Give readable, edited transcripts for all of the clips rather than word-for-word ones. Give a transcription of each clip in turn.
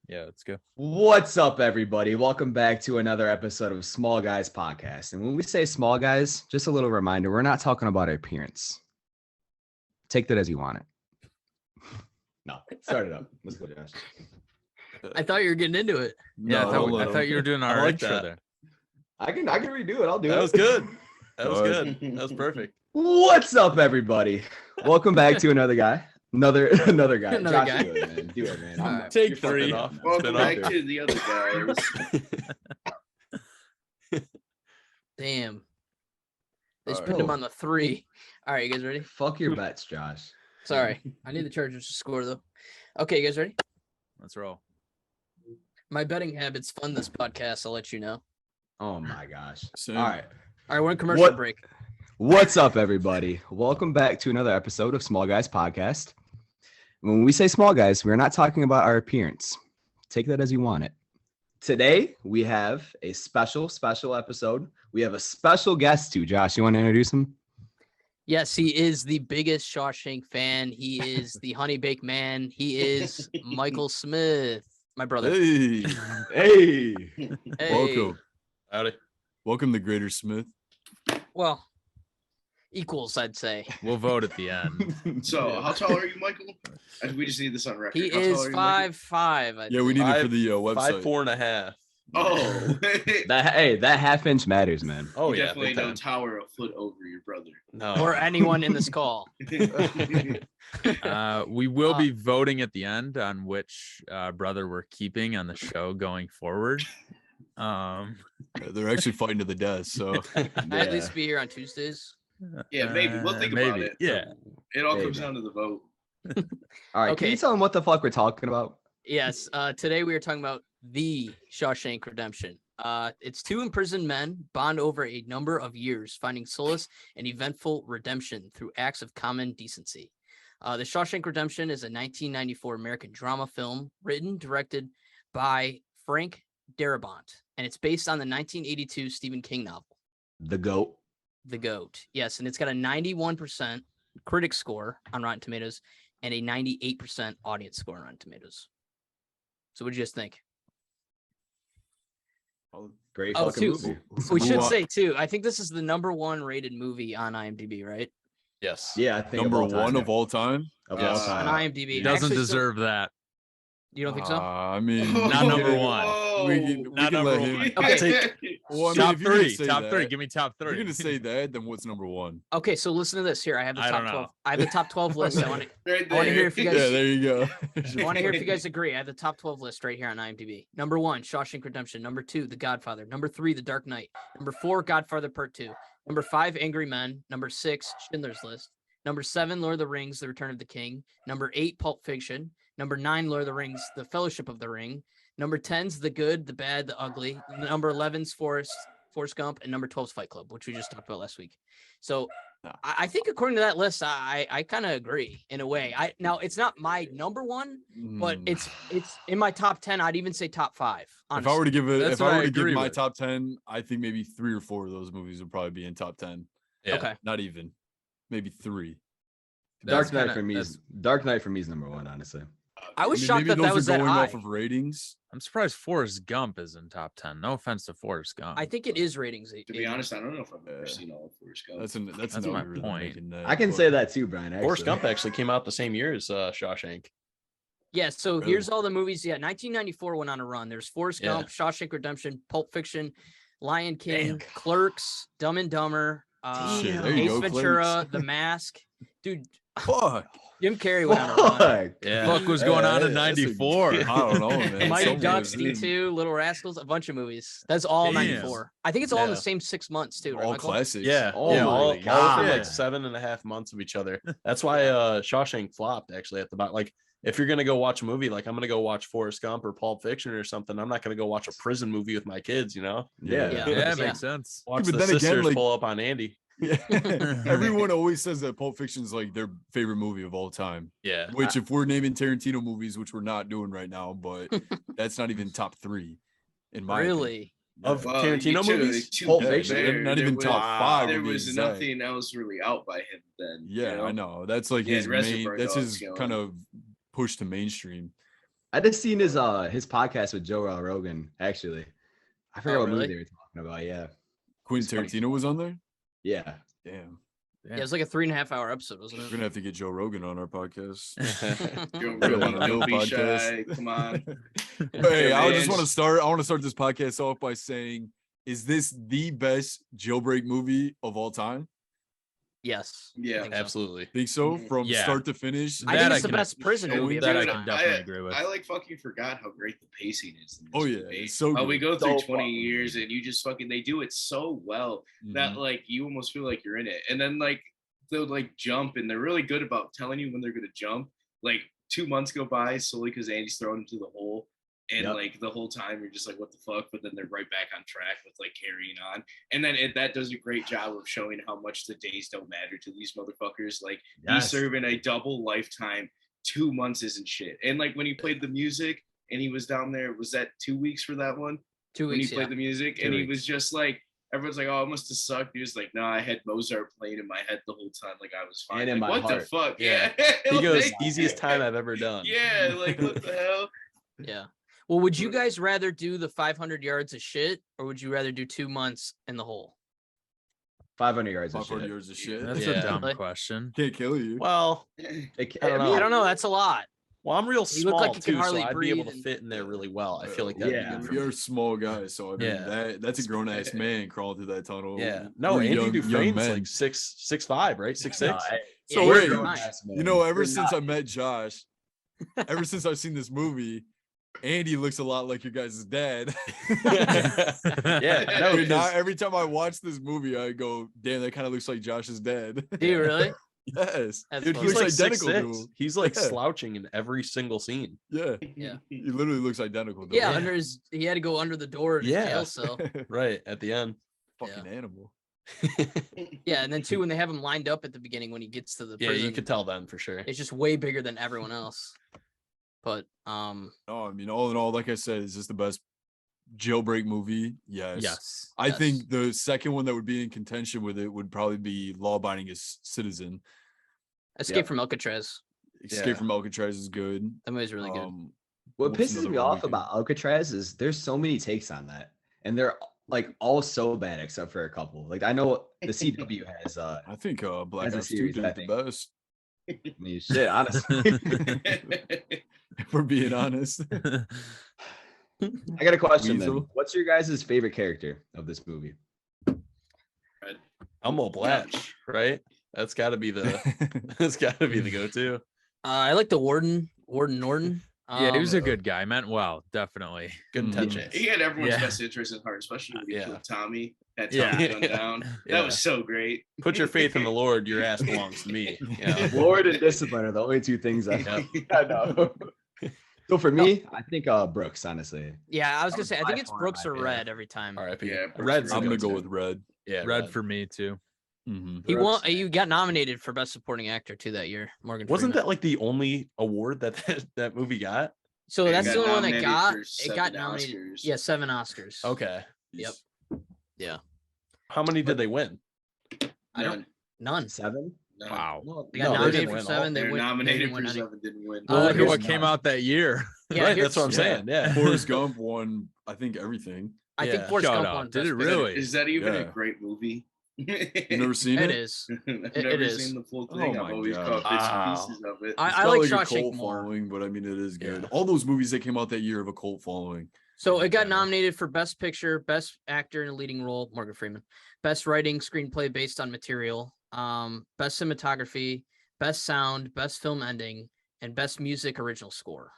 Yeah, let's go. What's up, everybody? Welcome back to another episode of Small Guys Podcast. And when we say small guys, just a little reminder, we're not talking about our appearance. Take that as you want it. No, start it up. Let's go, Josh. I thought you were getting into it. Yeah, No, I thought you were doing our like intro that. there. I can redo it. I'll do it. That was good. That was All good. That was perfect. What's up, everybody? Welcome back to another guy. Another guy. Another Josh, guy. Do it, man. Do it, man. All right. Take You're three. fucking off. Welcome Spin back to the other guys. Damn. They just All put right. him on the 3. All right, you guys ready? Fuck your bets, Josh. Sorry. I need the Chargers to score, though. Okay, you guys ready? Let's roll. My betting habits fund this podcast. I'll let you know. Oh, my gosh. Same. All right. All right, we're in commercial What- break. What's up, everybody? Welcome back to another episode of Small Guys Podcast. When we say small guys, we're not talking about our appearance. Take that as you want it. Today, we have a special episode. We have a special guest too. Josh, you want to introduce him? Yes, he is the biggest Shawshank fan. He is the honey baked man. He is Michael Smith, my brother. Hey, Hey. Hey. welcome. Howdy. Welcome to Greater Smith. Well, equals, I'd say. We'll vote at the end. So, how tall are you, Michael? We just need this on record. He How tall is are you, Michael? 5'5". Yeah, we need it for the website. 5'4.5". Oh, That half inch matters, man. Oh you yeah, definitely big don't time. tower a foot over your brother. No. Or anyone in this call. We will be voting at the end on which brother we're keeping on the show going forward. They're actually fighting to the death. So I at Yeah. least be here on Tuesdays. Yeah, maybe. We'll think about maybe. it. Yeah. It all comes Maybe. down to the vote. All right. Can Okay. you tell them what the fuck we're talking about? Yes. Today we are talking about the Shawshank Redemption. It's 2 imprisoned men bond over a number of years, finding solace and eventful redemption through acts of common decency. The Shawshank Redemption is a 1994 American drama film written, directed by Frank Darabont, and it's based on the 1982 Stephen King novel, The GOAT. The Goat. Yes, and it's got a 91% critic score on Rotten Tomatoes and a 98% audience score on Rotten Tomatoes. So what do you just think? Great Oh, fucking too. movie. We should Who, say too, I think this is the #1 rated movie on IMDb, right? Yes. Yeah, I think number of all one time. of all time. Of Yes. all On time. IMDb. He doesn't Actually, so- deserve that. You don't think so? I mean, Not number one. Whoa. we Not can let number him. one. Okay. Well, I mean, Top if you're gonna 3. say Top that- 3. Give me top If 3. you're gonna say that, then what's number one? Okay, so listen to this. Here, I have the I top don't 12. know. I have the top 12 list. I want to Right I wanna hear if you Yeah, guys- there you go. I want to hear if you guys agree. I have the top 12 list right here on IMDb. Number 1, Shawshank Redemption. Number 2, The Godfather. Number 3, The Dark Knight. Number 4, Godfather Part 2. Number 5, Angry Men. Number 6, Schindler's List. Number 7, Lord of the Rings, The Return of the King. Number 8, Pulp Fiction. Number 9, Lord of the Rings, The Fellowship of the Ring. Number 10's The Good, The Bad, The Ugly. Number 11's Forrest Gump, and number 12's Fight Club, which we just talked about last week. So I think according to that list, I kind of agree in a way. Now it's not my number 1, but it's in my top 10. I'd even say top 5. If I Honestly. were to give it, That's if what I I were to give agree my with. top 10, I think maybe 3 or 4 of those movies would probably be in top 10. Yeah. Okay. Not even, maybe 3. Dark That's Knight kinda- for me is Dark Knight for me is number 1, honestly. I was mean, shocked maybe that those that are was that going high. off of ratings. I'm surprised Forrest Gump is in top 10. No offense to Forrest Gump. I think it is ratings. To be honest, I don't know if I've ever seen all of Forrest Gump. That's That's no my really point. making that, I can but- say that too, Brian. Actually. Forrest Gump actually came out the same year as Shawshank. Yeah, so Really? here's all the movies. Yeah, 1994 went on a run. There's Forrest Yeah. Gump, Shawshank Redemption, Pulp Fiction, Lion King, Damn. Clerks, Dumb and Dumber, Shit, there you Ace go, Ventura, Clerks. The Mask. Dude, Fuck. Jim Carrey went on a run. Fuck. Yeah. Fuck was going on in that's a- 94. I don't know, man. Mighty Some Ducks, movies- D2, Little Rascals, a bunch of movies. That's all Damn. 94. I think it's all in the Yeah. same 6 months too. Right, all Michael? classics. Yeah, Oh yeah, my all God. within Yeah. like 7.5 months of each other. That's why Shawshank flopped actually at the bottom. Like, if you're gonna go watch a movie, like I'm gonna go watch Forrest Gump or Pulp Fiction or something, I'm not gonna go watch a prison movie with my kids, you know? Yeah. Yeah. Yeah, it Yeah. makes sense. Watch but the then again, sisters like- pull up on Andy. Yeah. Everyone always says that Pulp Fiction is like their favorite movie of all time. Yeah. Which, if we're naming Tarantino movies, which we're not doing right now, but that's not even top 3 in my opinion. Really? Of Well, Tarantino you movies? to Pulp be Fiction, fair, not there even was- top 5. There to be was exact. nothing else really out by him then. Yeah, you know? I know. That's like Yeah, his main. Reservoir That's Dogs his going. kind of push to mainstream. I just seen his podcast with Joe Rogan. Actually, I forgot Oh, what really? movie they were talking about. Yeah, Quentin It's funny. Tarantino was on there. yeah. Damn, Yeah, it was like a 3.5-hour episode, wasn't we're it? gonna have to get Joe Rogan on our podcast. Joe Really Rogan, wanna don't be podcast. shy. Come on. Hey, Yeah, I man. just want to start. I want to start this podcast off by saying, is this the best jailbreak movie of all time? Yes. I Yeah. think so. Absolutely. Think so? Mhm. From Yeah. start to finish. I That think I it's the can- best prison and movie of that all I can time. definitely agree with. I like fucking forgot how great the pacing is. In this Oh, yeah, movie. it's so How we good. go through So 20 fucking years good. and you just fucking they do it so well that Mhm. like you almost feel like you're in it. And then like they'll like jump and they're really good about telling you when they're gonna jump. Like 2 months go by solely because Andy's thrown into the hole. And Yep. like the whole time you're just like, what the fuck? But then they're right back on track with like carrying on. And then that does a great job of showing how much the days don't matter to these motherfuckers. Like he's Yes. serving a double lifetime. 2 months isn't shit. And like when he played the music and he was down there, was that 2 weeks for that one? 2 When weeks. he played the music 2 and he weeks. was just like, everyone's like, oh, it must have sucked. He was like, no, I had Mozart playing in my head the whole time. Like I was fine. And in Like, my what heart. the fuck? Yeah. Yeah. He goes, Like, easiest time I've ever done. Yeah, like what the hell? Yeah. Well, would you guys rather do the 500 yards of shit, or would you rather do 2 months in the hole? 500 yards of 500 shit. years of shit. That's Yeah. a dumb Really? question. Can't kill you. Well, It, I don't know. I don't know. That's a lot. well, I'm real You look small like you can too, so hardly I'd be able breathe to and- fit in there really well. I feel like that'd Yeah. be good for You're me. a small guy, so I mean Yeah. that's a grown ass man crawling through that tunnel. Yeah. No, We're Andy young Dufresne's men. like 6'5", right? 6'6". No, I- So Yeah, wait, you're fine. You know, ever You're since not- I met Josh, ever since I've seen this movie, Andy looks a lot like your guys' dad. Yeah, no, Dude, now 'cause- every time I watch this movie, I go, damn, that kind of looks like Josh's dad. Do you really? Yes. That's Dude, funny. he's looks like identical 6'6". to him. He's like Yeah. slouching in every single scene. Yeah. Yeah. He literally looks identical to Yeah, him. under his, he had to go under the door in his Yeah. jail cell. Right at the end. Fucking animal. Yeah, and then too, when they have him lined up at the beginning when he gets to the Yeah, prison, you could tell then for sure. it's just way bigger than everyone else. But No, I mean, all in all, like I said, is this the best jailbreak movie? Yes. Yes. I Yes. think the second one that would be in contention with it would probably be Law Abiding as Citizen. Escape Yeah. from Alcatraz, Escape Yeah. from Alcatraz is good. that movie's really good. What What's pisses another me one we off can- about Alcatraz is there's so many takes on that, and they're like all so bad except for a couple. Like I know the CW has I think Black As a Ops 2 series, did I it the think. best, I mean, shit, honestly. if we're being honest. I got a question then. Weasel. What's your guys' favorite character of this movie? Elmo Blatch, right? That's got to be the that's got to be the go-to. I like the Warden Norton. Yeah, he was a Um, good guy. Meant well, definitely. Good Mhm. intentions. He had everyone's Yeah. best interest at heart, especially when he Yeah. killed Tommy. That Yeah. Tommy gunned down. Yeah. That was so great. Put your faith in the Lord. Your ass belongs to me. Yeah. Lord and discipline are the only two things I, Yeah. I know. So for me, I think Brooks, honestly. Yeah, I was That gonna was say I by think it's far Brooks my or favorite. Red every time. R.I.P. Yeah, Red's I'm the gonna go go-to. with Red. Yeah, Red for me too. Mhm. He won. Brooks. You got nominated for best supporting actor too that year. Morgan. Wasn't Freeman. that like the only award that movie got? So It that's got the only one that nominated got for it. Got 7 nominated. Oscars. Yeah, 7 Oscars. Okay. Yep. Yeah. How many did they win? I don't. None. 7? None. Wow. No, They got No, they nominated didn't for win all. 7. They They were went. nominated They for didn't win any. 7, didn't win. Oh, Look at here's what came out that year. Yeah, right, here's- that's what I'm saying. Yeah. Forrest Gump won, I think, everything. I think Yeah. Forrest Shout Gump out. won. Did Best it Picture. really? Is that even Yeah. a great movie? You never seen It it? is. I've It never is. seen the full Oh thing. my I've always God. caught bits Wow. and pieces of it. I It's got like a Shawshank cult more. following, but I mean, it is good. Yeah. All those movies that came out that year have a cult following. So it got Yeah. nominated for Best Picture, Best Actor in a Leading Role, Morgan Freeman, Best Writing Screenplay Based on Material, Best Cinematography, Best Sound, Best Film Ending, and Best Music Original Score.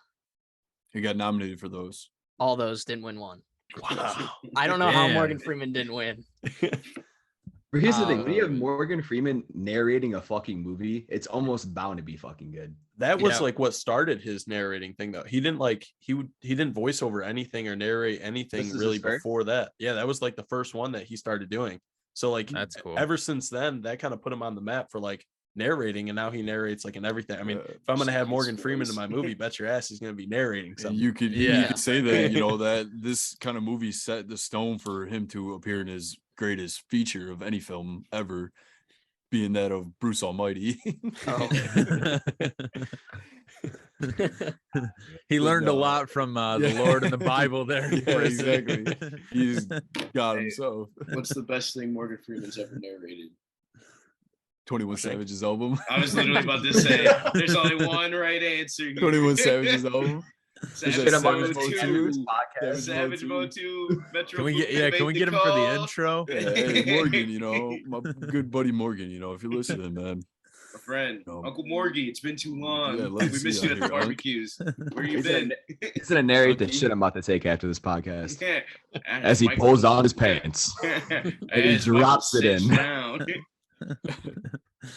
He got nominated for those. All those didn't win one. Wow. I don't know how Damn. Morgan Freeman didn't win. But here's the thing: when you have Um, Morgan Freeman narrating a fucking movie, it's almost bound to be fucking good. That was Yeah. like what started his narrating thing though. He didn't like he didn't voice over anything or narrate anything This is really his first? before that. Yeah, that was like the first one that he started doing. So like That's cool. ever since then, that kind of put him on the map for like narrating, and now he narrates like in everything. I mean, if I'm gonna have Morgan Freeman in my movie, bet your ass he's gonna be narrating And something. you could Yeah. say that, you know, that this kind of movie set the stone for him to appear in his greatest feature of any film ever. being that of Bruce Almighty. Oh. He learned a no. lot from the Yeah. Lord in the Bible there. Yeah, Chris. exactly. He's got Hey, himself. What's the best thing Morgan Freeman's ever narrated? 21 Savage's album. I was literally about to say, there's only one right answer here. 21 Savage's album. Savage Shit, I'm on Mode the Savage 2. Mode 2. podcast. Savage Mode 2. Metro Can we get Boomin can we made get him for the call. intro? Yeah, hey, Morgan, you know, my good buddy Morgan, you know, if you're listening, man. My friend, No. Uncle Morgie, it's been too long. Yeah, we let's missed see you at out the here, Unc. barbecues. Where you He's been? He's gonna narrate the Monkey. shit I'm about to take after this podcast. Yeah. As he pulls down his pants. and he drops it in. Down.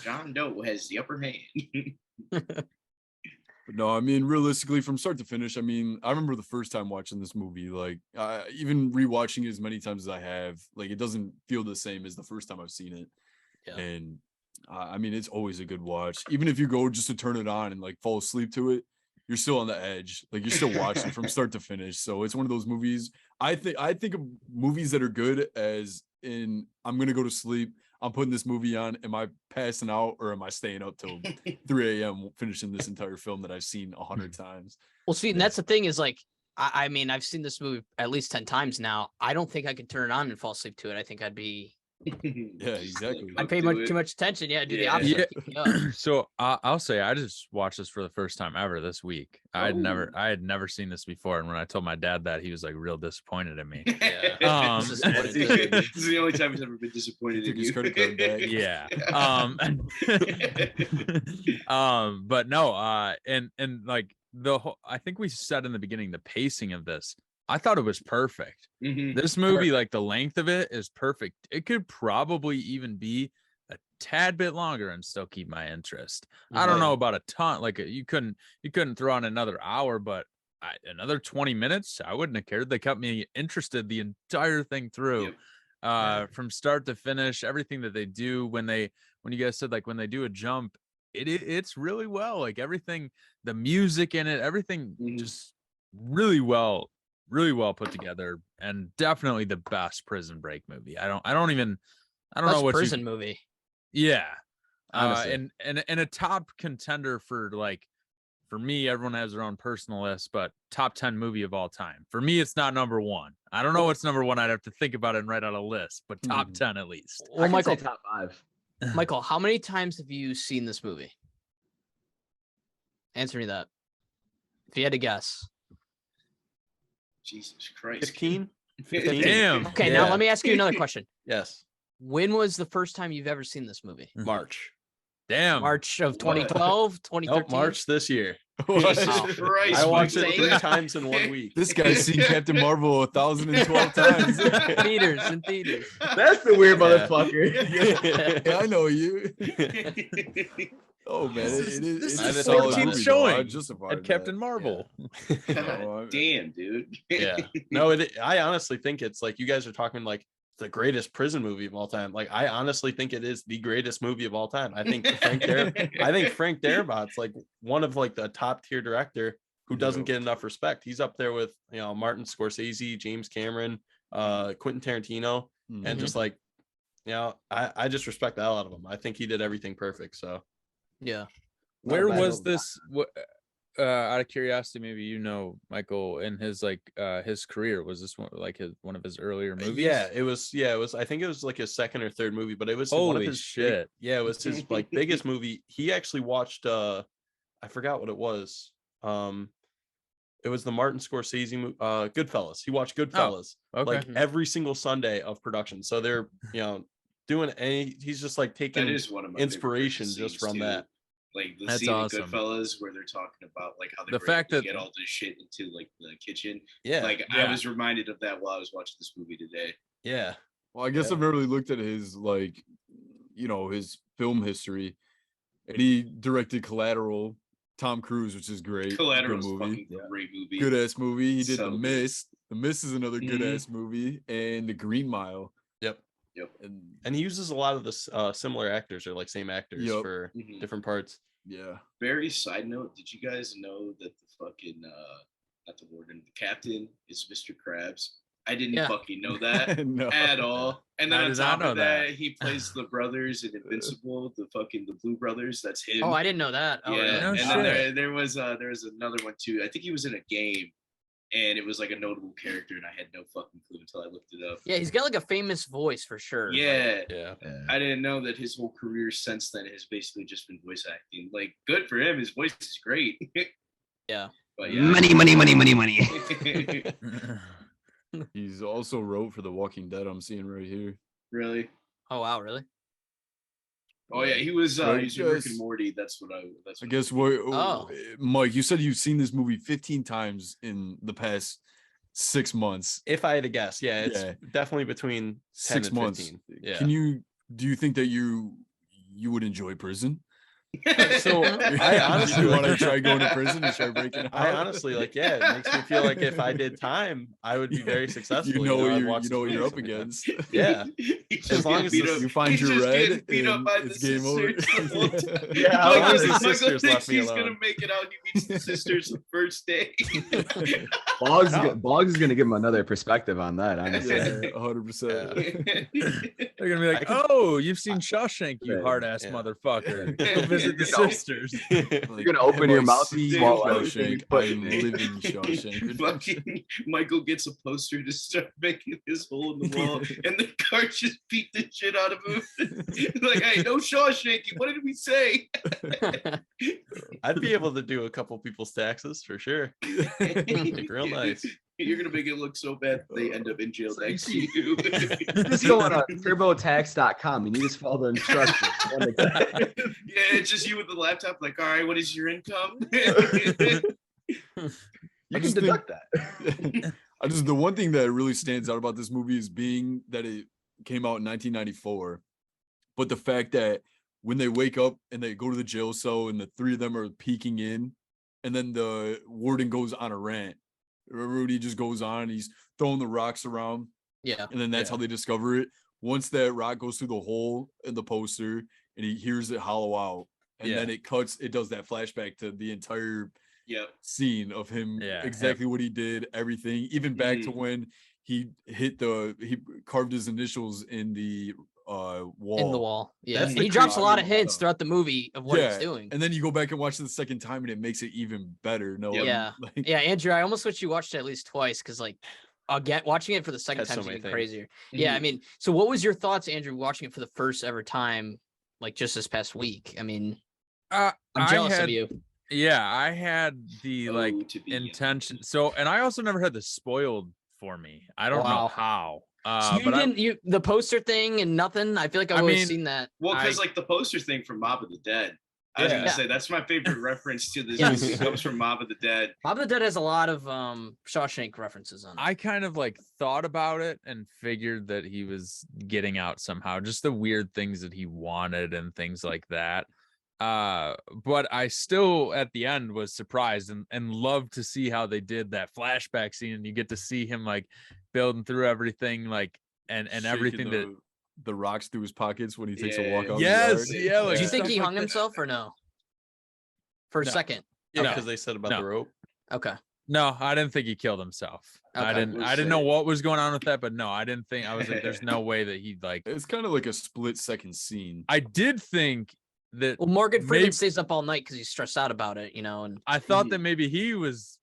John Doe has the upper hand. But no, I mean, realistically, from start to finish, I mean, I remember the first time watching this movie, like, even rewatching it as many times as I have, like, it doesn't feel the same as the first time I've seen it. Yeah. And I mean, it's always a good watch. Even if you go just to turn it on and like fall asleep to it, you're still on the edge. Like, you're still watching from start to finish. So it's one of those movies. I think of movies that are good as in I'm gonna go to sleep. I'm putting this movie on. Am I passing out or am I staying up till 3 a.m. finishing this entire film that I've seen 100 times? Well, see, and that's the thing is like, I mean, I've seen this movie at least 10 times now. I don't think I could turn it on and fall asleep to it. I think I'd be, Yeah, exactly. I'd pay too much attention. Yeah, do the Yeah. opposite. Yeah. Keep me up. So I'll say I just watched this for the first time ever this week. I had never seen this before, and when I told my dad that, he was like real disappointed in me. Yeah. Um, This is what it is. This is the only time he's ever been disappointed Took in his you. credit card back. Yeah. But no, and like the whole, I think we said in the beginning, the pacing of this, I thought it was perfect. Mhm. This movie, like the length of it is perfect. It could probably even be a tad bit longer and still keep my interest. I don't know about a ton. Like you couldn't throw on another hour, but another 20 minutes, I wouldn't have cared. They kept me interested the entire thing through. Yep. From start to finish, everything that they do when you guys said like when they do a jump, it's really well, like everything, the music in it, everything just really well put together, and definitely the best Prison Break movie. I don't know what prison movie. Yeah. Honestly. And a top contender for like, for me, everyone has their own personal list, but top 10 movie of all time. For me, it's not number one. I don't know what's number one. I'd have to think about it and write out a list, but top 10 at least. Well, Michael, top 5. Michael, how many times have you seen this movie? Answer me that. If you had to guess. Jesus Christ. 15? Damn. Okay, now let me ask you another question. Yes. When was the first time you've ever seen this movie? March. Damn. March of 2012, 2013? Nope, March this year. Jesus Wow. Christ. I watched it Michael. 3 times in 1 week. This guy's seen Captain Marvel 1,012 times. in theaters. That's the weird Yeah. motherfucker. Yeah, I know you. Oh man, This it is is I a just solid 14th movie, though. showing I justified at Captain that. Marvel. God damn, dude. Yeah. No, I honestly think it's like you guys are talking like the greatest prison movie of all time. Like I honestly think it is the greatest movie of all time. I think Frank Darabont's like one of like the top tier director who doesn't get enough respect. He's up there with, you know, Martin Scorsese, James Cameron, Quentin Tarantino, and just like, you know, I just respect the hell out of him. I think he did everything perfect. So Yeah. Where bad was old this? What? Out of curiosity, maybe you know, Michael, in his like his career, was this one like one of his earlier movies? Yeah, it was. I think it was like his second or third movie, but it was one of Holy his shit. yeah, it was his like biggest movie. He actually watched I forgot what it was. It was the Martin Scorsese movie, Goodfellas. He watched Goodfellas Okay. like every single Sunday of production. So they're, you know, doing he's just like That taking is one of my inspiration favorite just scenes, from too. that. Like the That's scene awesome. in Goodfellas where they're talking about like how The fact that- get all this shit into like the kitchen. Yeah. Like Yeah. I was reminded of that while I was watching this movie today. Yeah. Well, I guess Yeah. I've never really looked at his like, you know, his film history. And he directed Collateral, Tom Cruise, which is great. Collateral's Good a movie. fucking great movie. Good ass movie. He did So The good. Mist. The Mist is another good Mhm. ass movie, and The Green Mile. Yep. And And he uses a lot of the similar actors or like same actors Yep. for Mhm. different parts. yeah, Very side note, did you guys know that the fucking not the warden, the captain is Mr. Krabs? I didn't Yeah. fucking know that No. at all. And then I on did not top know of that, that. he plays the brothers in Invincible, the Blue Brothers. That's him. Oh, I didn't know that. Oh, yeah. really? No And shit. then there was another one too. I think he was in a game, and it was like a notable character, and I had no fucking clue until I looked it up. Yeah, he's got like a famous voice for sure. Yeah. Yeah. I didn't know that his whole career since then has basically just been voice acting. Like, good for him. His voice is great. Yeah. But yeah. Money. He's also wrote for The Walking Dead. I'm seeing right here. Really? Oh wow, really? Oh yeah, he was Right, he's in Rick yes. and Morty. That's I what guess what? Oh. Mike, you said you've seen this movie 15 times in the past 6 months. If I had to guess, yeah, it's Yeah. definitely between 10 6 and months. 15. Yeah. Do you think that you would enjoy prison? So, I honestly you want to like- try going to prison and start breaking out? I honestly like, yeah, it makes me feel like if I did time, I would be very successful. You know I'd what watch you know what this you're up movie against. Yeah. He's As just long getting as beat this- up. You find He's your just red, getting beat up and by it's the game over. sisters the whole time. Yeah, Michael- as long as the Michael sisters thinks left me he's alone. gonna make it out. He meets the sisters the first day. Boggs is gonna give him another perspective on that. Honestly, Yeah, 100%. They're gonna be like, "Oh, you've seen Shawshank, you Right. hard ass Yeah. motherfucker. Go visit the You know. sisters." You're gonna open your mouth and Dude, swallow Shawshank. everything you I'm put in. living Shawshank. Fucking Michael gets a poster to start making this hole in the wall, and the guards just beat the shit out of him. Like, hey, no Shawshank. What did we say? I'd be able to do a couple people's taxes for sure. Like, real nice. You're gonna make it look so bad that they end up in jail next to you. You just go on turbotax.com and you just follow the instructions. Yeah, it's just you with the laptop. Like, all right, what is your income? You can just deduct that. The one thing that really stands out about this movie is being that it came out in 1994, but the fact that when they wake up and they go to the jail cell and the three of them are peeking in, and then the warden goes on a rant. Rudy just goes on, he's throwing the rocks around, Yeah. and then that's how they discover it. Once that rock goes through the hole in the poster and he hears it hollow out, and then it does that flashback to the entire Yep. scene of him, exactly what he did, everything, even back to when he carved his initials in the wall. In the wall. Yeah. That's And the he drops a lot of creepy hints stuff. throughout the movie of what he's doing. And then you go back and watch it the second time and it makes it even better. No, Yeah. like, Yeah, Andrew, I almost wish you watched it at least twice because like again watching it for the second Has time so is many even things. crazier. Yeah, I mean, so what was your thoughts, Andrew, watching it for the first ever time, like just this past week? I mean, I'm jealous of you. Yeah, I had the Oh, to be intention. So, and I also never had this spoiled for me. I don't know Wow. how. So you but didn't the poster thing and nothing. I feel like I've I always mean, seen that. Well, because I- like the poster thing from Mob of the Dead. I was Yeah. gonna say that's my favorite reference to this Yes. movie. It comes from Mob of the Dead. Mob of the Dead has a lot of Shawshank references on it. I kind of like thought about it and figured that he was getting out somehow, just the weird things that he wanted and things like that. But I still at the end was surprised and loved to see how they did that flashback scene, and you get to see him like building through everything, like and shaking everything that the rocks through his pockets when he takes a walk Yeah. out. yes, in the yard. yeah. Like Do you think stuff he like hung that. himself or no? For a No. second. Yeah, No. because they said about No. the rope. Okay. No, I didn't think he killed himself. I Okay. didn't know what was going on with that, but no, I didn't think. I was like, there's no way that he'd like. It's kind of like a split second scene. I did think that Well, Morgan Freeman Maybe- stays up all night because he's stressed out about it, you know. And I thought that maybe he was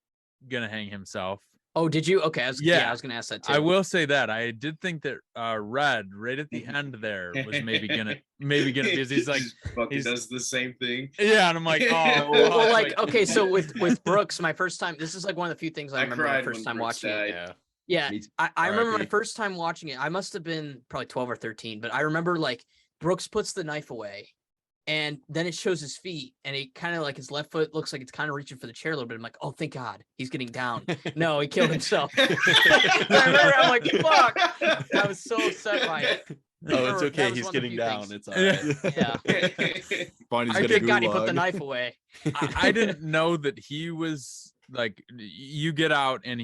gonna hang himself. oh, did you? Okay, I was Yeah. I was gonna ask that too. I will say that I did think that Red right at the end there was maybe gonna because he's like Just fucking he's- does the same thing. yeah, and I'm like, oh, Well, fuck, like okay, so with Brooks, my first time. This is like one of the few things I I remember my cried first when time Brooks watching it. died. Yeah. Yeah, Me too. I remember my RIP. first time watching it. I must have been probably 12 or 13, but I remember like Brooks puts the knife away, and then it shows his feet, and he kind of like his left foot looks like it's kind of reaching for the chair a little bit. I'm like, oh, thank God, he's getting down. No, he killed himself. I remember, I'm like, fuck. I was so upset by it. Oh, it's That okay. was He's one of the getting few down. things. It's all right. Yeah. Bonnie's I got a Thank God he put the gulag. knife away. I didn't know that he was like you get out and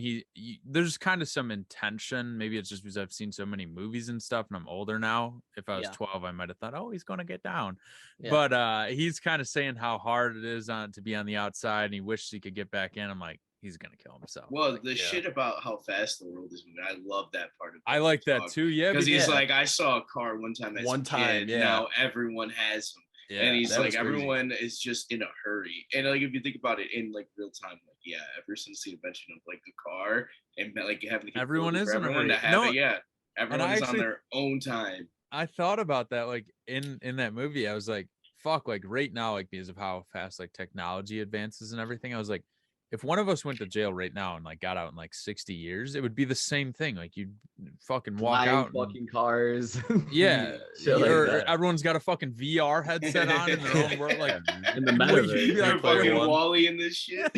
there's kind of some intention. Maybe it's just because I've seen so many movies and stuff and I'm older now. If I was Yeah. 12, I might have thought, oh, he's gonna get down. Yeah. But he's kind of saying how hard it is to be on the outside and he wishes he could get back in. I'm like, he's gonna kill himself. Well, Like, the shit about how fast the world is moving, I love that part of it. I like that too. Yeah, because he's yeah. like, I saw a car one time. As One a time, kid, yeah. Now everyone has them. Yeah, and he's that like, was crazy. everyone is just in a hurry. And like, if you think about it in like real time, like, yeah, ever since the invention of like the car and like having the Everyone is in a everyone hurry. to have No, it, yeah, everyone is on actually- their own time. I thought about that, like in that movie. I was like, fuck, like right now, like because of how fast like technology advances and everything. I was like, if one of us went to jail right now and like got out in like 60 years, it would be the same thing. Like you'd fucking walk Flying out. And, fucking cars. yeah, Shit like or that. everyone's got a fucking VR headset on in their own world. Like, In the Wait, metaverse. you'd be You're like, fucking one. Wally in this shit.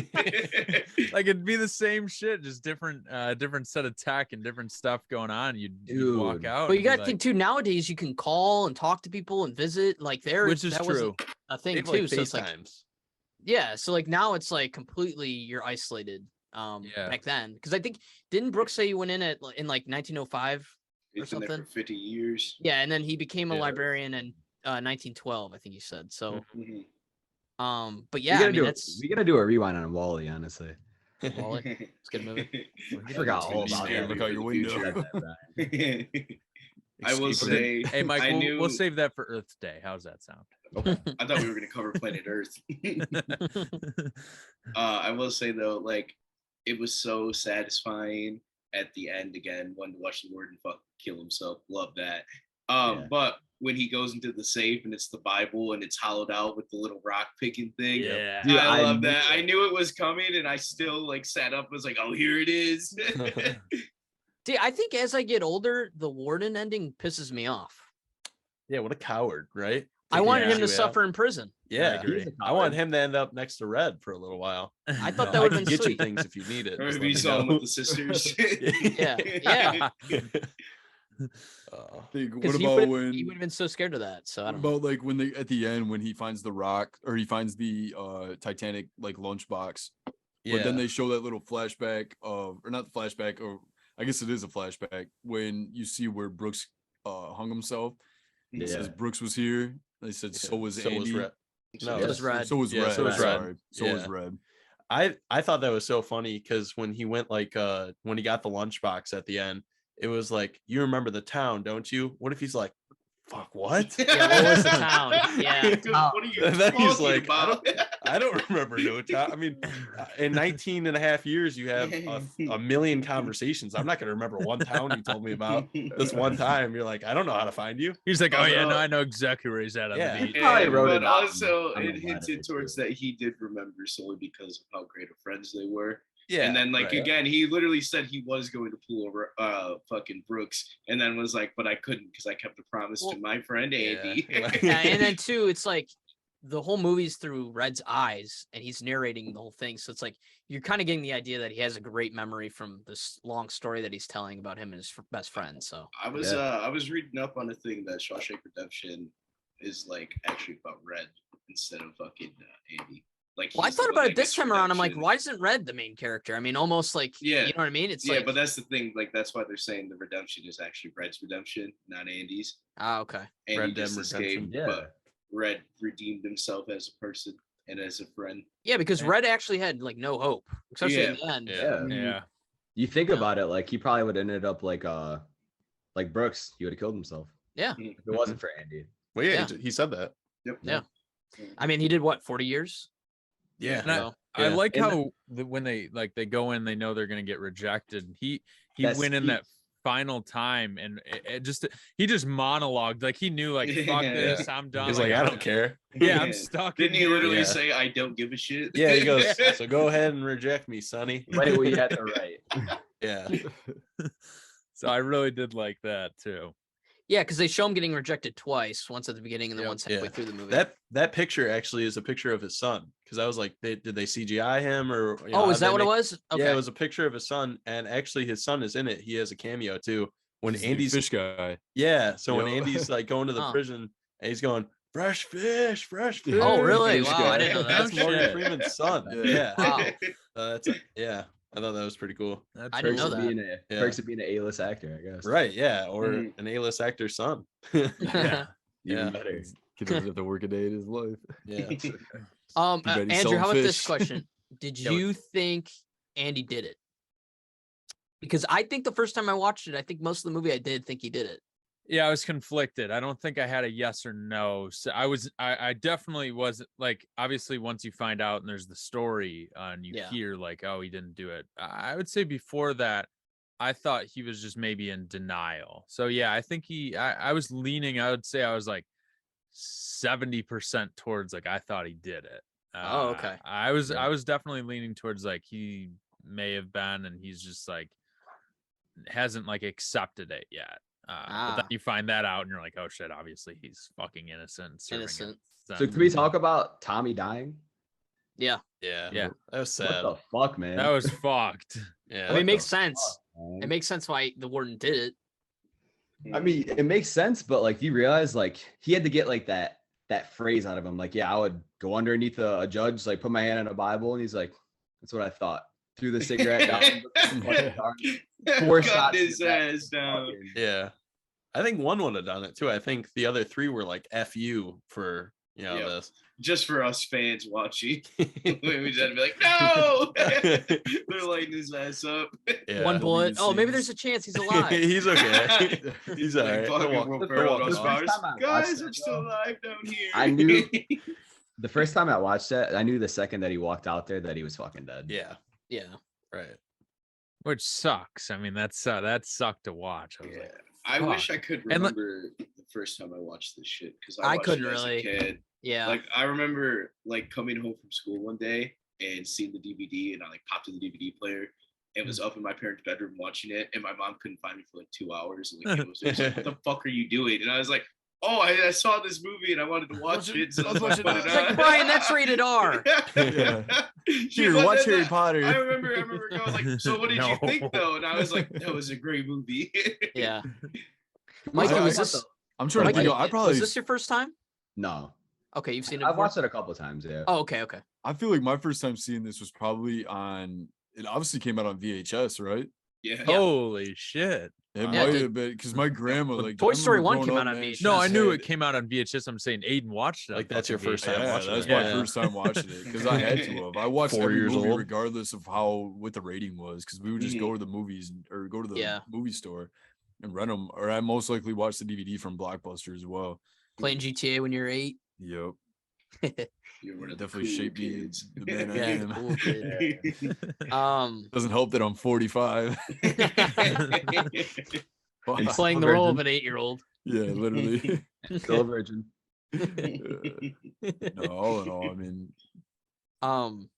like it'd be the same shit, just different set of tech and different stuff going on. You'd walk Dude. out. But you and be got to like, think too. Nowadays, you can call and talk to people and visit. Like there, which is that true. wasn't a thing They have, too. like, So it's like, FaceTimes. yeah. So like now it's like completely you're isolated. Yeah. Back then, because I think didn't Brooks say you went in in like 1905? He's been there something? for 50 years. Yeah, and then he became a Yeah. librarian in 1912. I think he said so. Mhm. But We yeah, I gotta mean do that's we gotta do a rewind on Wally, honestly. Wally. It's a good movie. I forgot all about Scary that. Look out your for the window. future. I will say, Hey, Mike, I we'll knew. save that for Earth Day. How's that sound? I thought we were gonna cover Planet Earth. I will say though, like it was so satisfying at the end again when to watch the warden fuck kill himself. Love that. Yeah. But when he goes into the safe and it's the Bible and it's hollowed out with the little rock picking thing. Yeah. Dude, I love knew that. I it. knew it was coming and I still like sat up and was like, oh, here it is. See, I think as I get older, the warden ending pisses me off. Yeah, what a coward, right? I wanted him to Taking you out. suffer in prison. Yeah, agree. He's a I want coward. him to end up next to Red for a little while. I thought No, that I would can have been get you sweet. things if you need it. Or just if let you me saw him know. with the sisters. Yeah. Think, what Because he about would when have been so scared of that. So I what don't know. about like when they at the end when he finds the rock or he finds the Titanic like lunchbox, but then they show that little flashback of or not the flashback or I guess it is a flashback when you see where Brooks hung himself. It Yeah. says Brooks was here. They said so was Andy. Red. No, So was Red. So was Yeah, Red. so was Red. Sorry. So was Yeah. Red. I thought that was so funny because when he went like when he got the lunchbox at the end, it was like, you remember the town, don't you? What if he's like, fuck, what? Yeah, what was the town? Yeah. What are you And then he's talking like, about? I don't remember no town. I mean, in 19 and a half years, you have a million conversations. I'm not going to remember one town you told me about this one time. You're like, I don't know how to find you. He's like, oh yeah, Also- no, I know exactly where he's at on Yeah. the beach. Probably wrote but it down also on the it hinted letter, towards too. that he did remember solely because of how great of friends they were. Yeah. And then like right. again, he literally said he was going to pull over fucking Brooks, and then was like, but I couldn't because I kept a promise to Well, my friend Andy. Yeah. Yeah, and then too, it's like the whole movie's through Red's eyes, and he's narrating the whole thing. So it's like you're kind of getting the idea that he has a great memory from this long story that he's telling about him and his best friend. So I was reading up on a thing that Shawshank Redemption is like actually about Red instead of fucking Andy. Like, well, I he's the thought one about that it this gets time around. I'm like, redemption. why isn't Red the main character? I mean, almost like, Yeah. you know what I mean? It's Yeah, like, but that's the thing. Like, that's why they're saying the redemption is actually Red's redemption, not Andy's. okay. Andy Red just Dead escaped, Redemption. Yeah. but Red redeemed himself as a person and as a friend. Yeah, because Yeah. Red actually had like no hope, especially in the end. Yeah. Yeah. You think Yeah. about it, like he probably would have ended up like Brooks. He would have killed himself Yeah. if it wasn't for Andy. Well, yeah, Yeah. he said that. Yep. Yeah. I mean, he did what, 40 years? Yeah. And I, So, I Yeah. like And how when they go in, they know they're gonna get rejected. He That's went in he- that final time and it just he just monologued like he knew like fuck Yeah. this, I'm done. He's like, I don't care. Yeah, I'm Yeah. stuck. Didn't in he here. literally Yeah. say, I don't give a shit? Yeah, he goes, so go ahead and reject me, Sonny. Right where you had to write. Yeah. So I really did like that too. yeah, because they show him getting rejected twice, once at the beginning and then Yep. once halfway Yeah. through the movie. That picture actually is a picture of his son. Because I was like, did they CGI him or? You know, oh, how'd is that they what it make- was? Okay. Yeah, it was a picture of his son, and actually his son is in it. He has a cameo too. When He's the Andy's fish guy. yeah, so when Yep. Andy's like going to the Huh. prison and he's going fresh fish. Oh, really? Fish Wow, guy. I didn't know that. That's Morgan Shit. Freeman's son. Yeah. Yeah, Wow. yeah. I thought that was pretty cool. That's I didn't Perks know of that. being a Yeah. perks of being an A-list actor, I guess. Right? Yeah, or Mhm. an A-list actor's son. Yeah. Even Yeah. better. He doesn't have to work a day in his life. Yeah. Um, Too bad he's Andrew, how about selling this fish. question? Did Yeah, you think Andy did it. Because I think the first time I watched it, I think most of the movie I did think he did it. Yeah, I was conflicted. I don't think I had a yes or no. So I definitely was like, obviously once you find out and there's the story and you hear like, oh, he didn't do it. I would say before that, I thought he was just maybe in denial. So yeah, I think I was leaning, I would say I was like 70% towards like, I thought he did it. Oh, okay. I was definitely leaning towards like, he may have been, and he's just like, hasn't like accepted it yet. But then you find that out and you're like, oh shit, obviously he's fucking innocent. Innocent. So can we talk about Tommy dying? Yeah. That was sad. What the fuck, man? That was fucked. I mean, it makes sense. It makes sense why the warden did it. I mean, it makes sense, but like, you realize like he had to get like that phrase out of him. Like, yeah, I would go underneath a judge, like put my hand in a Bible, and he's like, that's what I thought. Threw the cigarette down. Four Cut shots his ass down. Yeah. I think one would have done it too. I think the other three were like F you for this. Just for us fans watching. We just had to be like, no! They're lighting his ass up. Yeah. One bullet. Oh, maybe there's a chance he's alive. He's okay. He's all right. Guys are still alive down here. I knew the first time I watched it, I knew the second that he walked out there that he was fucking dead. Yeah. Yeah. Right. Which sucks. I mean, that sucked to watch. I was like, I wish I could remember the first time I watched this shit, because I couldn't it as really. a kid. Yeah. Like, I remember like coming home from school one day and seeing the DVD, and I like popped to the DVD player and was up in my parents' bedroom watching it, and my mom couldn't find me for like 2 hours. And like, it was just like, what the fuck are you doing? And I was like, oh, I saw this movie and I wanted to watch it. So I was like, It's like, Brian, that's rated R. Yeah. Here, watch Harry Potter. I remember going like, so what did you think though? And I was like, that was a great movie. Yeah. Mikey, was this? I'm trying to think. I probably Was this your first time? No. Okay, you've seen it. I've watched it a couple of times. Yeah. Oh, okay. I feel like my first time seeing this was probably on. It obviously came out on VHS, right? Yeah. Holy shit. It might have been because my grandma like Toy Story 1 growing came up, out on man, VHS. No, I knew it came out on VHS. I'm saying Aiden watched it. Like, that's your first time Yeah, watching that's it. my Yeah. first time watching it because I had to have. I watched 4 every years movie old. regardless of what the rating was, because we would just go to the movies or go to the movie store and rent them, or I most likely watched the DVD from Blockbuster as well. Playing GTA when you're 8. Yep. You're one of Definitely cool shaped me kids. the man I Yeah, am. cool kid. Doesn't help that I'm 45. And playing the role of an 8-year-old. Yeah, literally. Still a virgin. No, all in all, I mean,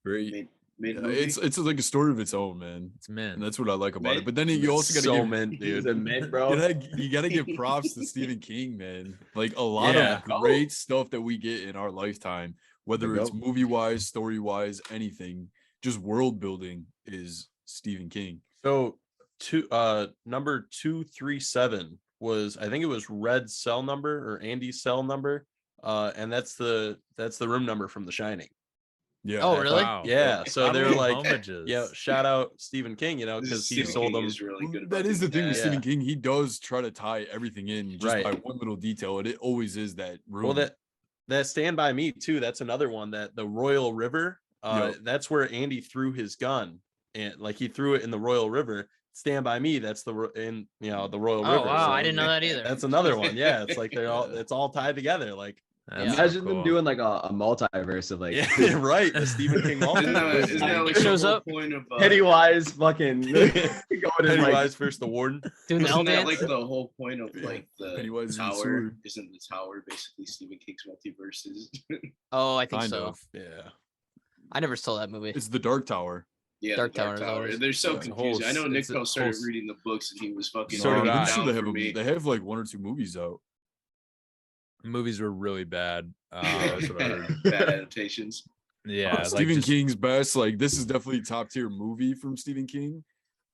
great. It's like a story of its own, man. It's mint. And that's what I like about it. But then you also got to give mint, dude. mint, bro. you gotta give props to Stephen King, man. Like a lot of great stuff that we get in our lifetime, whether it's movie wise, story wise, anything, just world building is Stephen King. So number 237 was, I think it was Red's cell number or Andy's cell number. And that's the room number from The Shining. Yeah. Oh, really? Wow. Yeah. So they're like, homages. yeah, shout out Stephen King, because he sold them. That is the thing with Stephen King. He does try to tie everything in just Right. by one little detail. It always is that room. Well, that Stand By Me too. That's another one, that the Royal River. That's where Andy threw his gun, and like he threw it in the Royal River. Stand By Me. That's the Royal Oh, River. wow. So I didn't know that either. That's another one. Yeah, it's like it's all tied together. Like, That's Imagine cool. them doing like a multiverse of like yeah, right. The Stephen King multiverse. Isn't that like Shows the whole up. point of Pennywise fucking going in like Pennywise versus the warden. Doing the Isn't L that dance. like the whole point of like the Pennywise in the tower? sewer. Isn't the tower basically Stephen King's multiverses? Oh, I think Kind so. of. Yeah. I never saw that movie. It's the Dark Tower. Yeah, Dark the Dark Tower is Tower. always- They're so it's a confusing. I know whole- Nick it's a Cole started whole- reading the books and he was fucking. So did breaking I. I'm down sure they for have me. they have like 1 or 2 movies out. Movies were really bad. That's what I heard. Bad adaptations. Yeah, like Stephen just- King's best. Like, this is definitely top tier movie from Stephen King.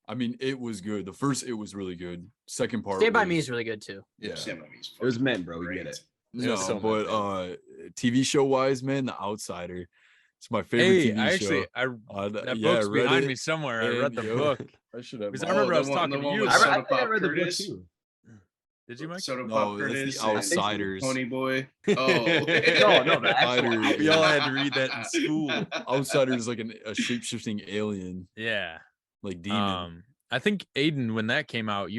I mean, it was good. The first, it was really good. Second part, Stand By Me was- is really good too. yeah. Sam Raimi's it was fucking meant, bro. We great. get it. No, so but much, TV show wise, man, The Outsider. It's my favorite Hey, TV I actually, show. that Yeah, I book's read behind it. me somewhere. I read the And, yo, book. I should have. Because I remember I was the one- talking the to one you. with I Son read, I of think I Bob read the book Curtis. too. Did you, Mike? Soda No, Pop that's Curtis, the Outsiders. Pony Boy. Oh, No, the actual Outsiders. We all had to read that in school. Outsider is like a shape-shifting alien, Yeah. like demon. I think Aiden, when that came out,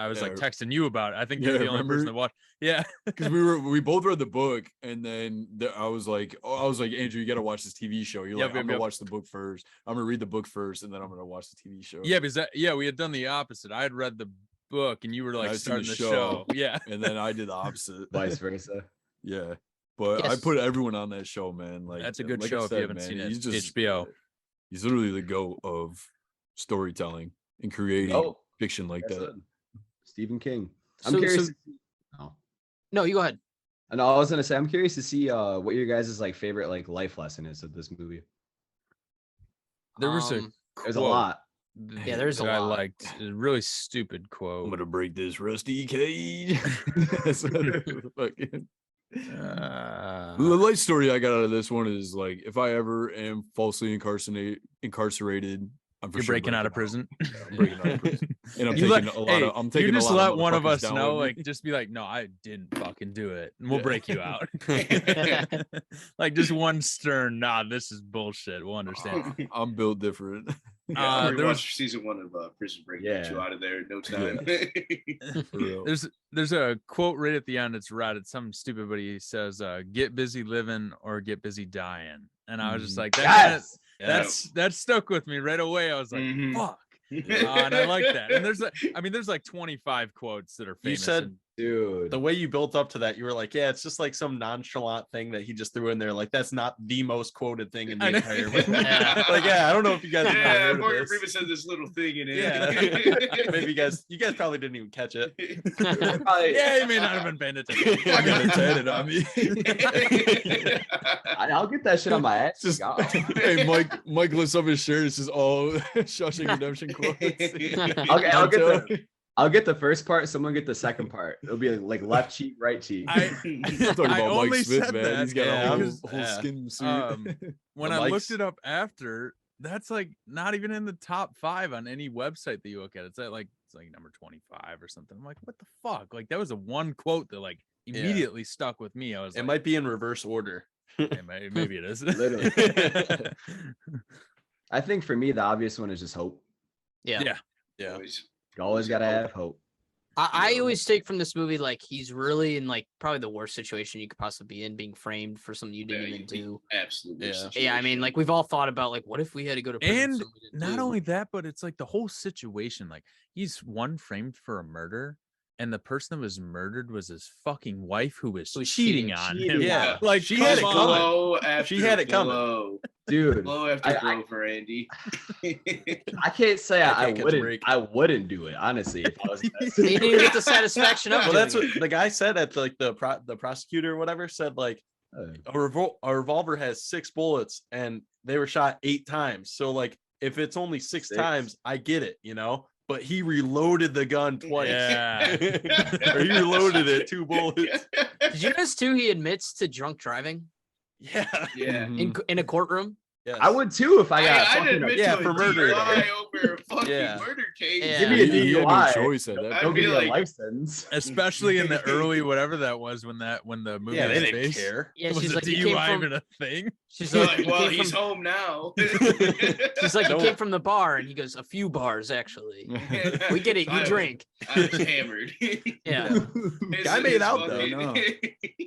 I was like Yeah. texting you about it. I think you're the only person remember? that watched. Yeah. Because we both read the book, and then I was like, Andrew, you got to watch this TV show. You're like, I'm gonna watch the book first. I'm gonna read the book first, and then I'm gonna watch the TV show. Yeah, because we had done the opposite. I had read the book, and you were like I've seen starting the show. Yeah. and then I did the opposite. Vice versa. Yeah, but I Yes. put everyone on that show, man. Like That's a good like show I if you said, haven't man, seen it. He's just HBO. He's literally the goat of storytelling and creating Oh, fiction like that's that. it. Stephen King. I'm So- curious. so- Oh. No, you go ahead. And I was gonna say, I'm curious to see what your guys' like favorite like life lesson is of this movie. There was a There's a quote lot. Yeah, there's a that I lot. liked. A really stupid I'm quote. gonna break this rusty cage. That's what fucking. The life story I got out of this one is like, if I ever am falsely incarcerated, I'm for You're sure breaking out of prison. Yeah, I'm breaking out of prison. And I'm You taking let- a lot hey, of. I'm taking you just a lot let of one of motherfuckers us down know, with me. like, just be like, no, I didn't fucking do it, and we'll Yeah. break you out. Like, just one stern, nah, this is bullshit. We'll understand. I'm built different. Yeah, I there was- rewatched season 1 of Prison Break. Yeah. Get you out of there in no time. For real. There's a quote right at the end. It's right. It's something stupid, but he says, "Get busy living or get busy dying." And I was just like, Yes. that stuck with me right away. I was like, Mhm. fuck. And I like that. And there's like 25 quotes that are You famous. said and- Dude. the way you built up to that, you were like, yeah, it's just like some nonchalant thing that he just threw in there. Like, that's not the most quoted thing in the I know. entire movie. Like, yeah, I don't know if you guys have Yeah, heard of Morgan this. Freeman said this little thing in it. Yeah. Maybe you guys probably didn't even catch it. Probably- yeah, he may not have been paying attention. I got it tatted on me. I'll get that shit on my ass. Just Go. hey, Mike lifts up his shirt. It's just all Shawshank Redemption quotes. Okay, I'll get the first part. Someone get the second part. It'll be like left cheek, right cheek. I Talking I about only Mike Smith, said man. that He's got a whole, because- whole skin suit. when The I mics. looked it up after, that's like not even in the top 5 on any website that you look at. It's at it's like number 25 or something. I'm like, what the fuck? Like, that was a one quote that like Yeah. immediately stuck with me. I was It like, might be in reverse order. "Hey, maybe it is. Literally. I think for me, the obvious one is just hope. Yeah. Yeah. Yeah. Always. You always gotta have hope. I always take from this movie like he's really in like probably the worst situation you could possibly be in, being framed for something you didn't even do. Absolutely. Yeah. Yeah, I mean, like we've all thought about like, what if we had to go to prison? for And something we didn't not do? only that, but it's like the whole situation. Like, he's framed for a murder, and the person that was murdered was his fucking wife who was Who was cheating cheating. on Cheating. him. Yeah. Like, She come had it on. coming. Blow after She had it coming. blow. Dude, Blow after I- blow for Andy. I can't say I I can't catch a wouldn't. break. I wouldn't do it honestly. If I was He didn't even get the satisfaction of Well, that's doing what the guy said at like the prosecutor or whatever said like a revolver has 6 bullets and they were shot 8 times. So like if it's only 6 Six. times, I get it, you know. But he reloaded the gun twice. Yeah. Or he reloaded it 2 bullets. it. Did you notice too? He admits to drunk driving Yeah. Yeah. in a courtroom. Yes. I would too if I got I'd fucking admit yeah, to for a murder. DUI over a fucking Yeah. murder case. Yeah. Give me a He had no DUI. choice at that. I'd Don't be give me like- a life sentence. Especially in the early whatever that was when the movie Yeah, was they didn't based. care. Yeah, Was she's a like, he came DUI from. even a thing? She's Like, like, he well, came he's from- home now. She's like, No. he came from the bar, and he goes, a few bars actually. We get it. You drink. I was hammered. Yeah. Guy made out, though, no.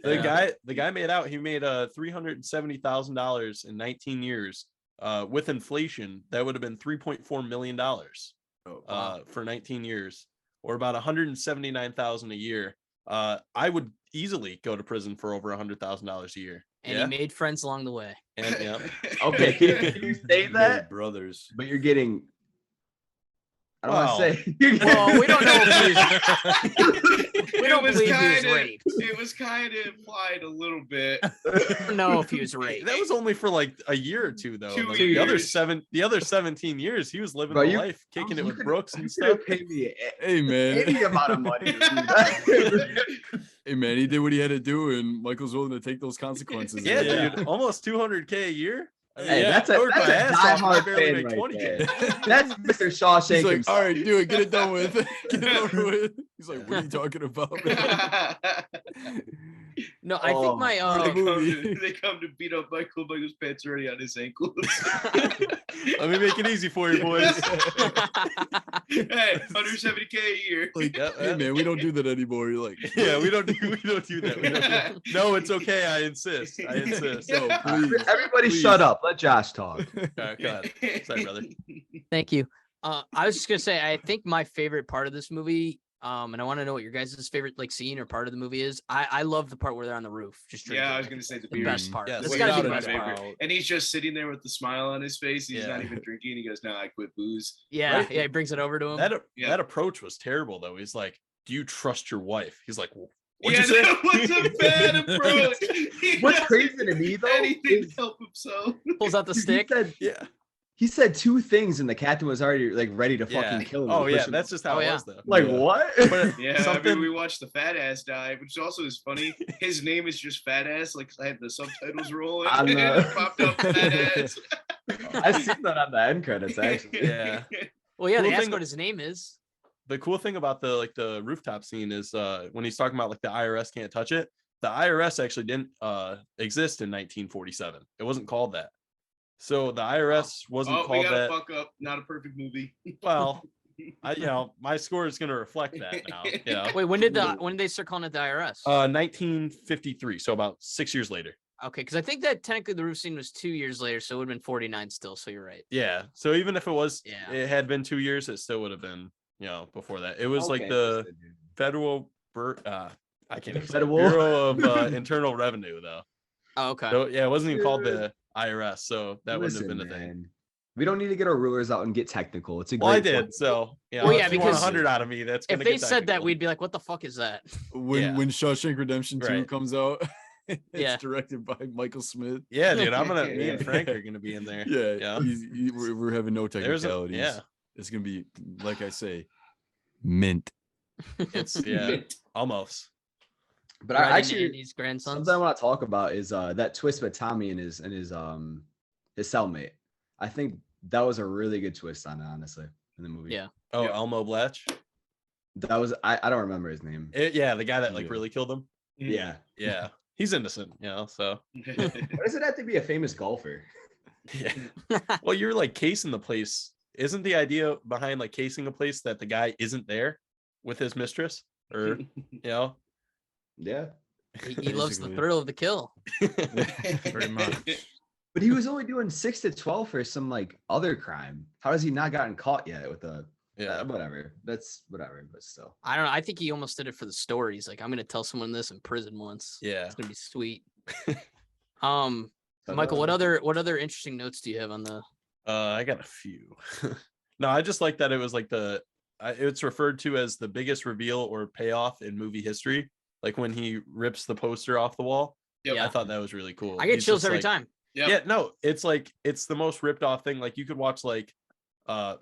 The guy made out. He made $370,000 in 19 years. With inflation, that would have been $3.4 million for 19 years, or about $179,000 a year. I would easily go to prison for over $100,000 a year. And Yeah. he made friends along the way. And yeah, Okay, can you say that? brothers. But you're getting. I don't want Well, to say. Well, we don't know if we It don't was believe he was kinda- raped. It was kind of implied a little bit. We don't know if he was raped. that was only for like a year or two, though. 2 Like, the other years. the other 17 years, he was living Bro, the you- life, kicking it You with could- Brooks you and could stuff. have paid me Hey man, any amount of money to do that. hey man, he did what he had to do, and Michael's willing to take those consequences. Yeah, Yeah. dude, almost 200K a year. Hey, yeah, that's a I worked my ass off and I diehard barely fan make right 20K. there. That's Mr. Shawshank He's like, himself. all right, do it. Get it done with. Get it over with. He's like, what are you talking about? No, I think my they come to beat up Michael's pants already on his ankles. Let me make it easy for you, boys. Hey, 170K a year. Like, Yeah, hey man, we don't do that anymore. You're like, Yeah, we don't do that. No, it's okay. I insist. No, please. Everybody please. shut up. Let Josh talk. All right, go ahead. Sorry, brother. Thank you. I was just gonna say, I think my favorite part of this movie, and I want to know what your guys' favorite like scene or part of the movie is. I love the part where they're on the roof, just drinking. Yeah, I was gonna say the the best part. Yeah, That's without gotta be a the best doubt. part. And he's just sitting there with the smile on his face. He's Yeah. not even drinking. He goes, "No, I quit booze." Yeah, Right. yeah, he brings it over to him. That approach was terrible, though. He's like, "Do you trust your wife?" He's like, well, "What'd Yeah, you say?" that was a bad approach. He What's doesn't crazy to me do though anything is to help himself. Pulls out the he stick. said, Yeah. he said two things and the captain was already like ready to Yeah. fucking kill him. Oh and yeah, push him that's just how Oh, it yeah. was, though. like Yeah. what? But Yeah, I something. mean, we watched the fat ass die, which also is funny. His name is just fat ass. Like I had the subtitles rolling, I and know. it popped up fat ass. I seen that on the end credits actually. Yeah. Well, yeah, Cool they ask thing- what his name is. The cool thing about the rooftop scene is when he's talking about like the IRS can't touch it. The IRS actually didn't exist in 1947. It wasn't called that. So the IRS wasn't Oh, we called got that. fuck up. Not a perfect movie. Well, my score is going to reflect that now. You know, Wait, when did they start calling it the IRS? 1953. So about 6 years later. Okay, because I think that technically the roof scene was 2 years later, so it would have been 49 still. So you're right. Yeah. So even if Yeah. it had been 2 years, it still would have been, before that. It was like Okay, the understood, dude. federal, I can't even say it. Federal? Bureau of Internal Revenue, though. Oh, okay. So, yeah, it wasn't even called the IRS, so that Listen, wouldn't have been a thing. man, we don't need to get our rulers out and get technical. It's a great Well, I point. did. So, Well, yeah, if you want because 100 out of me, that's If gonna they get said that, technical. we'd be like, "What the fuck is that?" When Yeah. when Shawshank Redemption 2 Right. comes out, it's Yeah. directed by Michael Smith. Yeah, dude, me and Frank are gonna be in there. Yeah, Yeah. we're having no There's technicalities. It's gonna be like I say, mint. it's almost. But I Riding actually Andy's grandsons. something I want to talk about is that twist with Tommy and his cellmate. I think that was a really good twist on it, honestly, in the movie. Yeah. Oh, Yeah. Elmo Blatch. That was I don't remember his name. Yeah, the guy that like Yeah. really killed him. Yeah. Yeah, he's innocent. So Why does it have to be a famous golfer? yeah. Well, you're like casing the place. Isn't the idea behind like casing a place that the guy isn't there with his mistress, or Yeah. He loves the Basically. thrill of the kill. Pretty much. But he was only doing 6 to 12 for some like other crime. How has he not gotten caught yet with a whatever? That's whatever, but still. I don't know. I think he almost did it for the story. He's like, I'm gonna tell someone this in prison once. Yeah. It's gonna be sweet. But, Michael, what other interesting notes do you have on the? I got a few. No, I just like that it was like it's referred to as the biggest reveal or payoff in movie history. Like when he rips the poster off the wall. Yep. I thought that was really cool. I get He's chills just every like- time. Yep. Yeah, no, it's like it's the most ripped off thing. Like you could watch like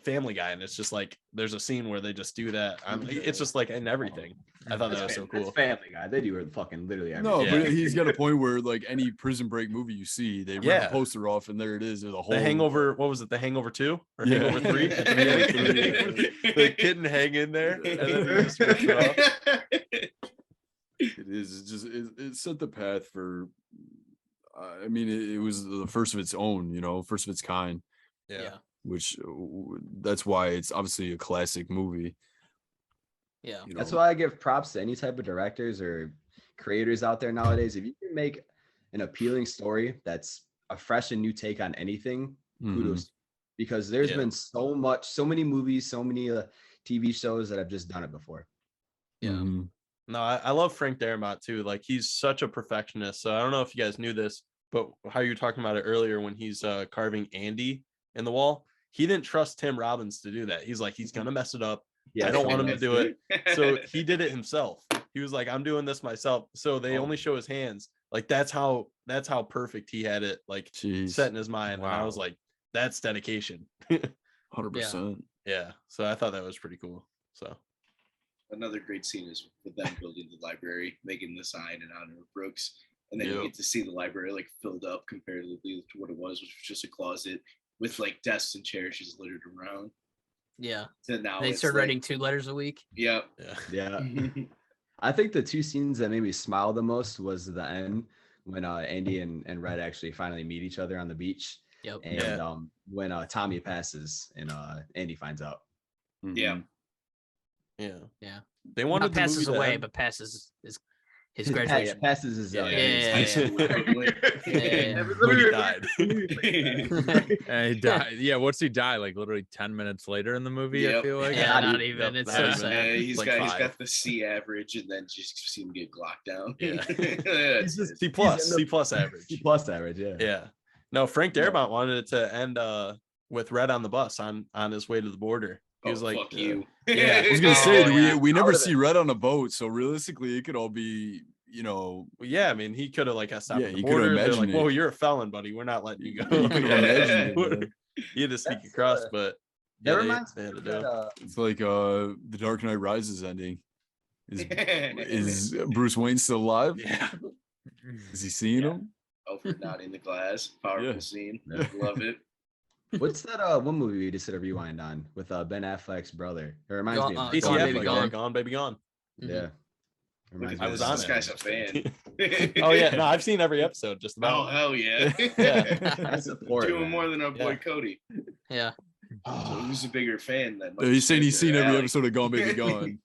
Family Guy, and it's just like there's a scene where they just do that. It's just like in everything. I thought that was so That's cool. Family Guy. They do it fucking literally every No, Yeah. but he's got a point where like any Prison Break movie you see, they rip Yeah. a poster off, and there it is. There's a whole The Hangover, what was it? The Hangover 2 or Yeah. Hangover 3? The kid and hang in there, and then he just rips it off. It is. It's just it set the path for. I mean, it was the first of its own. First of its kind. Yeah. Which that's why it's obviously a classic movie. Yeah. That's why I give props to any type of directors or creators out there nowadays. If you can make an appealing story that's a fresh and new take on anything, kudos. Because there's Yeah. been so many movies, so many TV shows that have just done it before. Yeah. Mhm. No, I love Frank Darabont too. Like he's such a perfectionist. So I don't know if you guys knew this, but how you were talking about it earlier when he's carving Andy in the wall, he didn't trust Tim Robbins to do that. He's like, he's gonna mess it up. I don't want him to do it. So he did it himself. He was like, I'm doing this myself. So they only show his hands. Like that's how perfect he had it like Jeez. set in his mind. And I was Wow. like, that's dedication. 100%. Yeah. So I thought that was pretty cool. So Another great scene is with them building the library, making the sign in honor of Brooks. and then you get to see the library like filled up comparatively to what it was, which was just a closet with like desks and chairs just littered around. Yeah. So now They start writing 2 letters a week. Yep. Yeah. I think the 2 scenes that made me smile the most was the end when Andy and Red actually finally meet each other on the beach. Yep. And when Tommy passes and Andy finds out. Yeah. Yeah. They wanted Not passes the movie to away, end. but passes his graduation. Passes his Yeah. high school equivalent. When he died. And he died. Yeah, what's he die? Like literally 10 minutes later in the movie, I Yep. feel like. Yeah, not even. Yep, It's not so even. sad. Yeah, he's Like got 5. the C average, and then just see him get glocked down. Yeah. That's it. C plus average. C plus average, yeah. Yeah. No, Frank Darabont wanted it to end with Red on the bus on his way to the border. He was like, fuck you. Yeah. I was gonna say, yeah. we never would've see Red on a boat, so realistically, it could all be, you know, well, yeah, I mean, he could have like stopped Yeah, at the he coulda border. They're like, imagined it. whoa, you're a felon, buddy. We're not letting you go. you could have imagined it, man. He had to sneak That's, across, but That yeah, reminds they me had to of do it. that, It's like the Dark Knight Rises ending. Is Bruce Wayne still alive? Yeah. Is he seeing him? Alfred not in the glass. Powerful Yeah. scene. Yeah. Love it. what's that one movie we just did a rewind on with Ben Affleck's brother? It reminds me of Gone, DC Gone, Baby Baby, Gone. Gone. Gone, Baby Gone. Mhm. Yeah. Look Reminds at I me was of on this it. guy's a fan. Oh yeah, no, I've seen every episode just Oh about. hell yeah. Yeah. I support it, Doing man. more than our boy Yeah. Cody. Yeah. So who's a bigger fan than He's saying he's seen every Alec? episode of Gone Baby Gone.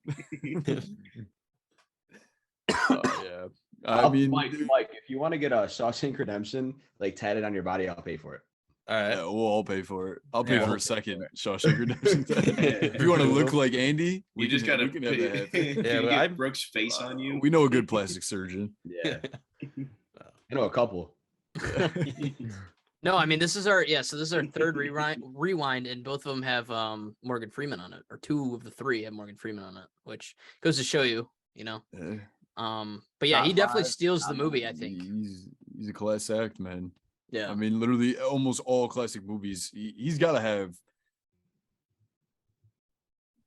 Yeah. I mean, Mike, if you want to get a Shawshank Redemption like tatted on your body, I'll pay for it. All right. yeah, we'll all pay for it. I'll pay Yeah. for a second Shawshank Redemption. If you want to look like Andy, You just gotta we can have that happen. you Yeah, but get I'm- Brooke's face on you. We know a good plastic surgeon. Yeah. I know a couple. No, I mean this is our so this is our third rewind, and both of them have Morgan Freeman on it, or 2 of the 3 have Morgan Freeman on it, which goes to show you, you know. Yeah. But yeah, Top he definitely 5, steals the top movie, I think. He's a class act, man. Yeah. I mean, literally almost all classic movies. He's got to have.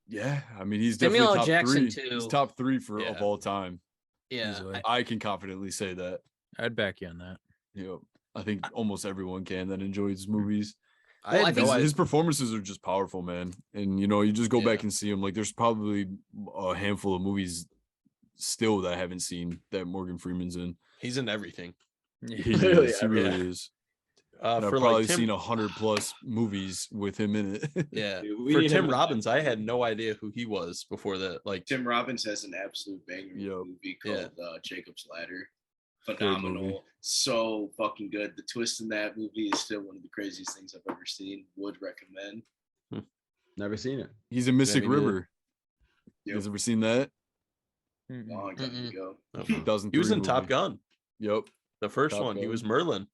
Yeah, I mean, he's Samuel L. definitely top Jackson, 3. He's too. top 3 of Yeah. all time. Yeah. Easily. I can confidently say that. I'd back you on that. I think almost everyone can that enjoys movies. Well, I had think no His, idea. his performances are just powerful, man. And you just go back Yeah. and see him. Like, there's probably a handful of movies still that I haven't seen that Morgan Freeman's in. He's in everything. He Literally is. He really everything. is. And I've For probably like Tim, seen 100+ movies with him in it. yeah. Dude, we For need Tim him- Robbins, I had no idea who he was before that. Like, Tim Robbins has an absolute banger Yep. movie Yeah. called Jacob's Ladder. Phenomenal. movie. So fucking good. The twist in that movie is still one of the craziest things I've ever seen. Would recommend. Never seen it. He's in Mystic me neither. River. You guys ever seen that? Long time Mm-mm. ago. oh, 2003 he was in Top movie. Gun, Yep. the first Top one. He Gun. was Merlin.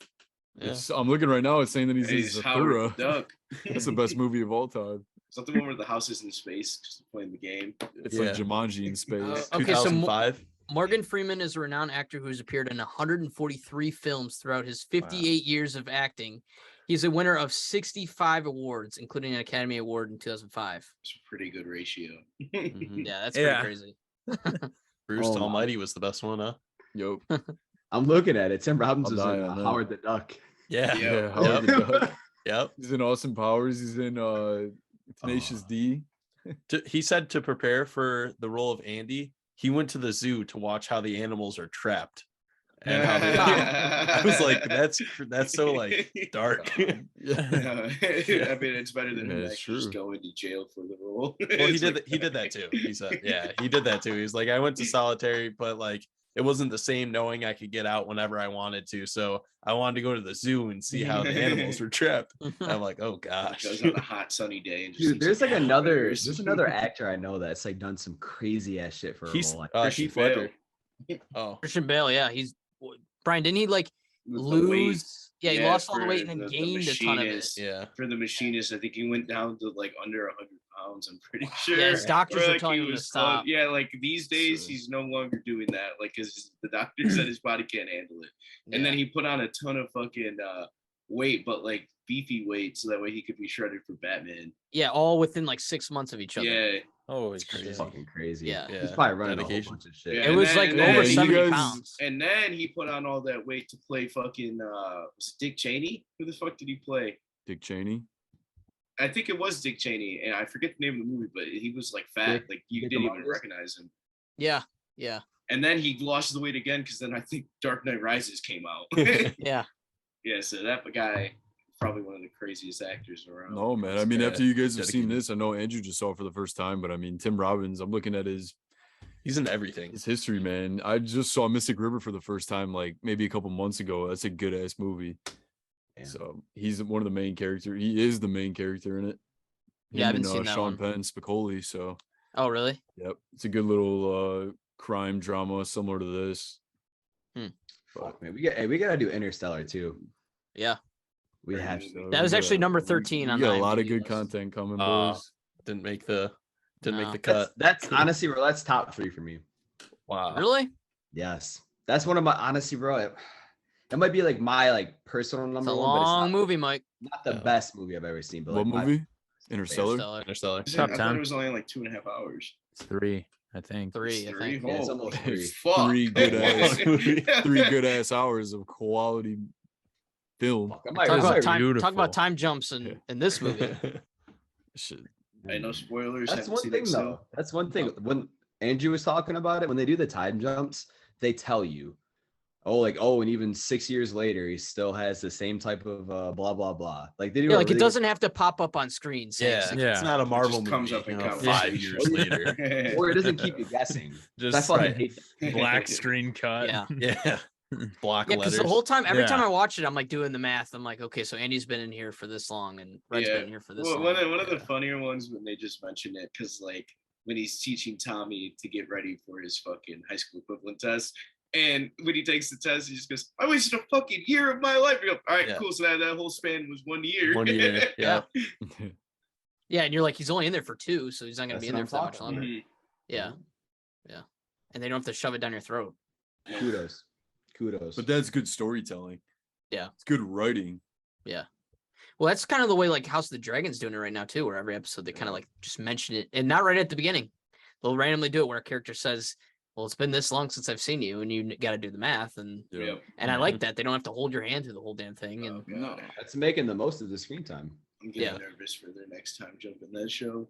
Yeah. I'm looking right now. It's saying that he's Hey, in he's Howard Zathura. the Duck. That's the best movie of all time. Is that the one where the house is in space just playing the game? It's Yeah. like Jumanji in space. Okay, so 2005. Morgan Freeman is a renowned actor who has appeared in 143 films throughout his 58 years of acting. He's a winner of 65 awards, including an Academy Award in 2005. It's a pretty good ratio. Mhm. Yeah, that's Yeah. pretty crazy. Bruce Oh, my. Almighty was the best one, huh? Yep. I'm looking at it. Tim Robbins I'll was die in on that. Howard the Duck. Yeah. Yeah. Yeah. Howard the Duck. Yep. He's in Austin Powers. He's in Tenacious Oh. D. He said to prepare for the role of Andy, he went to the zoo to watch how the animals are trapped. And how they, I was like, that's so like dark. Yeah. I mean, it's better than Yeah, him it's actually just true. going to jail for the role. Well, he It's did like- he did that too. He said, yeah, he did that too. He was like, I went to solitary, but like it wasn't the same knowing I could get out whenever I wanted to. So I wanted to go to the zoo and see how the animals were trapped. I'm like, oh gosh. Goes on a hot sunny day and just Dude, sees there's like animal another bears. there's another actor I know that's like done some crazy ass shit for a He's role. Like, Christian Heath Ledger. Bale. Oh, Christian Bale, yeah, Brian. Didn't he like With the lose? weight. Yeah, he Yeah, lost all the for weight and then the gained a ton of it. machinist. yeah. For the machinist, I think he went down to like under 100 pounds. I'm pretty sure. Yeah, his doctors Or, were like, telling he him to was stop. Yeah, like these days So- he's no longer doing that. Like, cause the doctor said his body can't handle it, and then he put on a ton of fucking weight, but like beefy weight, so that way he could be shredded for Batman. Yeah, all within like 6 months of each other. Yeah, Oh, It's crazy. crazy. Fucking crazy. Yeah. He's Yeah, probably running dedication. a whole bunch of shit. Yeah, It and was then- like and over then- 70 guys- pounds. And then he put on all that weight to play fucking was it Dick Cheney? Who the fuck did he play? Dick Cheney. I think it was Dick Cheney, and I forget the name of the movie, but he was like fat, Dick- like you Dick didn't even Among Us? recognize him. Yeah. Yeah. And then he lost the weight again because then I think Dark Knight Rises came out. Yeah. Yeah, so that guy probably one of the craziest actors around. No, man. I mean, Yeah, after you guys have seen dedicated. this, I know Andrew just saw it for the first time, but I mean, Tim Robbins, I'm looking at his He's in everything. history, man. I just saw Mystic River for the first time, like maybe a couple months ago. That's a good ass movie. Yeah. So he's one of the main characters. He is the main character in it. Yeah, I Him haven't and, seen that Sean one. Penn, Spicoli. So Oh, really? yep, it's a good little crime drama similar to this. Fuck, man. We gotta do Interstellar too. Yeah. We have So to. That was we actually got- number 13 we on got the a lot of IMDb good list. content coming, Uh, boys. Didn't make the No. cut. That's honestly, bro, that's top 3 for me. Wow. Really? Yes. That's one of my honestly, bro. It might be like my like personal It's number a one, but it's long not, movie, Mike. not the Yeah. best movie I've ever seen. But What like my- movie? Interstellar. Interstellar. Interstellar. I Top thought 10. it was only like 2.5 hours. It's 3, I think. 3, I Three? think. Yeah, it's Oh, almost 3. fuck. Three good ass, movie. 3 good ass hours of quality film. Fuck, I might- Talk I about might- time. Talk beautiful. about time jumps in this movie. Shit. Hey, no spoilers. That's haven't one seen thing it still. though. That's one thing. When Andrew was talking about it, when they do the time jumps, they tell you, and even 6 years later, he still has the same type of blah blah blah. Like they do. Yeah, a like it really doesn't have to pop up on screen. saying Yeah, six- Yeah. it's not a Marvel just comes movie. up in you know, conversation. 5 years later. good, or it doesn't keep you guessing. Just I fucking right. hate that. Black screen cut. Yeah. Yeah. Block Yeah, because letters. the whole time, every time Yeah. I watch it, I'm like doing the math. I'm like, okay, so Andy's been in here for this long, and Red's been in here for this Well, long. one of the Yeah. funnier ones when they just mention it, because like when he's teaching Tommy to get ready for his fucking high school equivalent test, and when he takes the test, he just goes, "I wasted a fucking year of my life." You go, all right, Yeah. cool. So that whole span was 1 year. 1 year. Yeah. Yeah, and you're like, he's only in there for 2, so he's not gonna That's be in what there I'm for that much talking longer. Mhm. Yeah, yeah, and they don't have to shove it down your throat. Kudos. But that's good storytelling. Yeah. It's good writing. Well, that's kind of the way like House of the Dragon's doing it right now too, where every episode they kind of like just mention it, and not right at the beginning. They'll randomly do it where a character says, "Well, it's been this long since I've seen you," and you got to do the math, and Yeah. Yep. I like that they don't have to hold your hand through the whole damn thing. And Oh, God. That's making the most of the screen time. I'm getting Yeah. nervous for their next time jump in that show.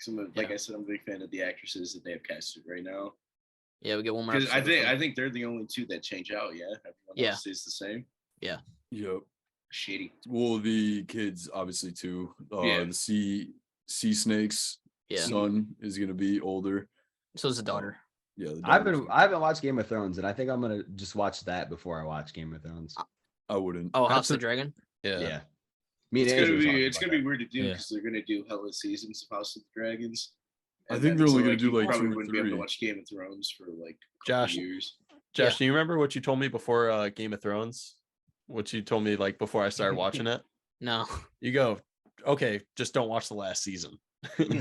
'Cause like I said, I'm a big fan of the actresses that they have casted right now. yeah, we get one more. Because Episode with them. I think they're the only 2 that change out. Yeah, everyone Yeah. else stays the same. Yep. Shitty. Well, the kids obviously too. Yeah. The sea snakes Yeah. son is gonna be older. So is the daughter. Yeah. the I daughter's- haven't watched Game of Thrones, and I think I'm gonna just watch that before I watch Game of Thrones. I wouldn't. Oh, That's House of a- the Dragon. Yeah. Yeah. Me and It's Andrew gonna were be talking it's about gonna be that. weird to do Yeah. because they're gonna do hella seasons of House of the Dragons. I And think then they're so, only gonna do, you like, 2 probably or wouldn't be able to 3. watch Game of Thrones for like a couple Josh. years. Josh, do you remember what you told me before Game of Thrones? What you told me like before I started watching it? No. You go, okay, just don't watch the last season.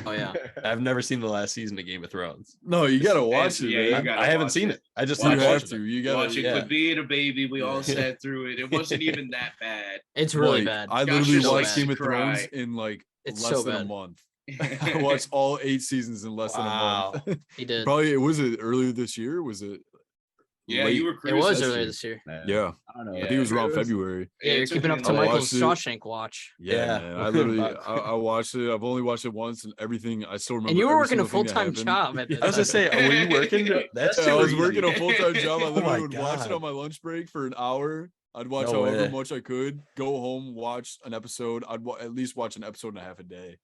Oh yeah. I've never seen the last season of Game of Thrones. No, you gotta It's- watch it, yeah, you man. gotta I haven't watch seen it. it. I just You Watch stopped have watching to. it. You gotta. Watch it, yeah. quit being a baby. We all Yeah. sat through it. It wasn't even that bad. It's really Like, bad. I Gosh, literally so watched bad. Game of Thrones Cry. in like It's less so than a bad. month. I watched all 8 seasons in less than a month. He did. Probably was it earlier this year? Was it? Yeah, late? you were It cruising. was That's earlier true. this year. Yeah, I don't know. I think it was around It February. Yeah, you're it took keeping me up a to minute. Michael's watched it. Shawshank watch. Yeah, Yeah. man. I literally, About- I watched it. I've only watched it once, and everything I still remember. And you were every working a single thing that full-time happened. job at the I was gonna say, were you working? That's Yeah, too I was easy. working a full time job. I Oh literally my would watch it God. on my lunch break for an hour. I'd watch No however way. much I could. Go home, watch an episode. I'd at least watch an episode and a half a day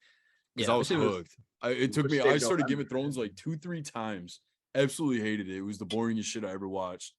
because Yeah, I was it was- hooked. It took Which me. day I of started Game November? of Thrones like 2-3 times. Absolutely hated it. It was the boringest shit I ever watched.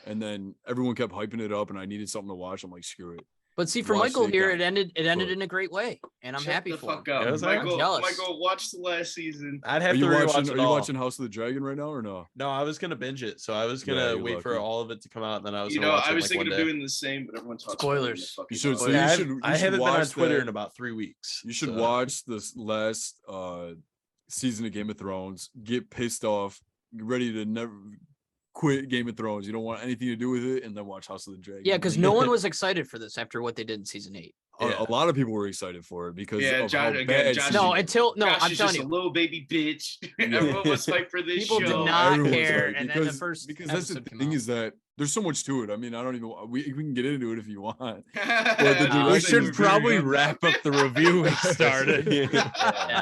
And then everyone kept hyping it up, and I needed something to watch. I'm like, screw it. But see, for Watched Michael it, here, got it ended hooked. in a great way, and I'm Shut happy the for fuck him. up. Yeah, it was like- I'm Michael, jealous. Michael, watch the last season. I'd Are have you to rewatch watching? it Are you all. watching House of the Dragon right now or no? No, I was gonna binge it, so I was Yeah, gonna you're wait for lucky. all of it to come out, and then I was You gonna know, watch I it was like thinking one of day. doing the same, but everyone talks Spoilers. about it in the fucking You should- mouth. so Yeah, you should- I should haven't been on watch Twitter that. in about 3 weeks. You should so- watch this last season of Game of Thrones. Get pissed off. Get ready to never quit Game of Thrones. You don't want anything to do with it, and then watch House of the Dragon. Yeah, because no one was excited for this after what they did in season 8. a lot of people were excited for it because Yeah, of Josh- how again, bad Josh- No, CGI until no, Josh I'm is telling just you, a little baby bitch. Yeah. Everyone was hyped for this People did show. not everyone's care, right, and then the first because that's the episode came thing out. is that there's so much to it. I mean, I don't even we can get into it if you want. But the We director should was probably wrap up the review we started. Yeah.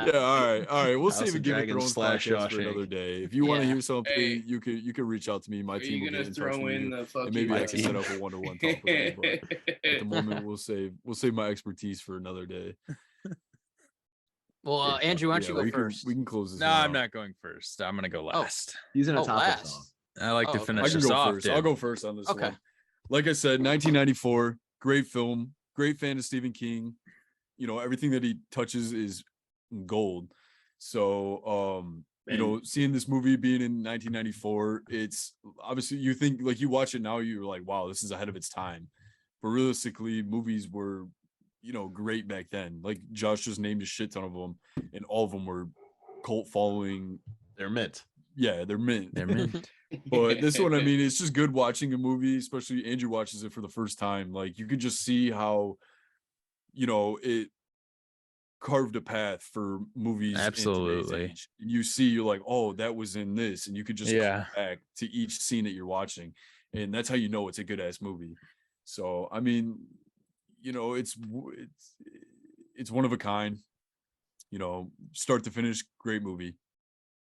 Yeah, all right. We'll House save of a Game of Dragons Thrones slash podcast for Shawshank. another day. If you want to Yeah. hear something, Hey. you could reach out to me. My Are team you will gonna get in touch throw with in you, the and fucking? maybe I My can team. set up a one-to-one talk with you. But at the moment, we'll save my expertise for another day. Well, Andrew, why don't you go we first? we can close this. No, one I'm out. not going first. I'm gonna go last. He's in a Oh, topic last. song. I like Oh, to okay. finish I can this go off. first. dude. I'll go first on this Okay. one. Like I said, 1994, great film, great fan of Stephen King. You know, everything that he touches is gold. So, you know, seeing this movie being in 1994, it's obviously you think like you watch it now, you're like, wow, this is ahead of its time. But realistically, movies were, you know, great back then. Like Josh just named a shit ton of them, and all of them were cult following. They're mint. Yeah, they're mint. They're mint. But this one, I mean, it's just good watching a movie, especially Andrew watches it for the first time. Like you could just see how, you know, it carved a path for movies. in today's Absolutely. age. You see, you're like, oh, that was in this, and you could just Yeah. come back to each scene that you're watching, and that's how you know it's a good ass movie. So, I mean, you know, it's one of a kind. You know, start to finish, great movie.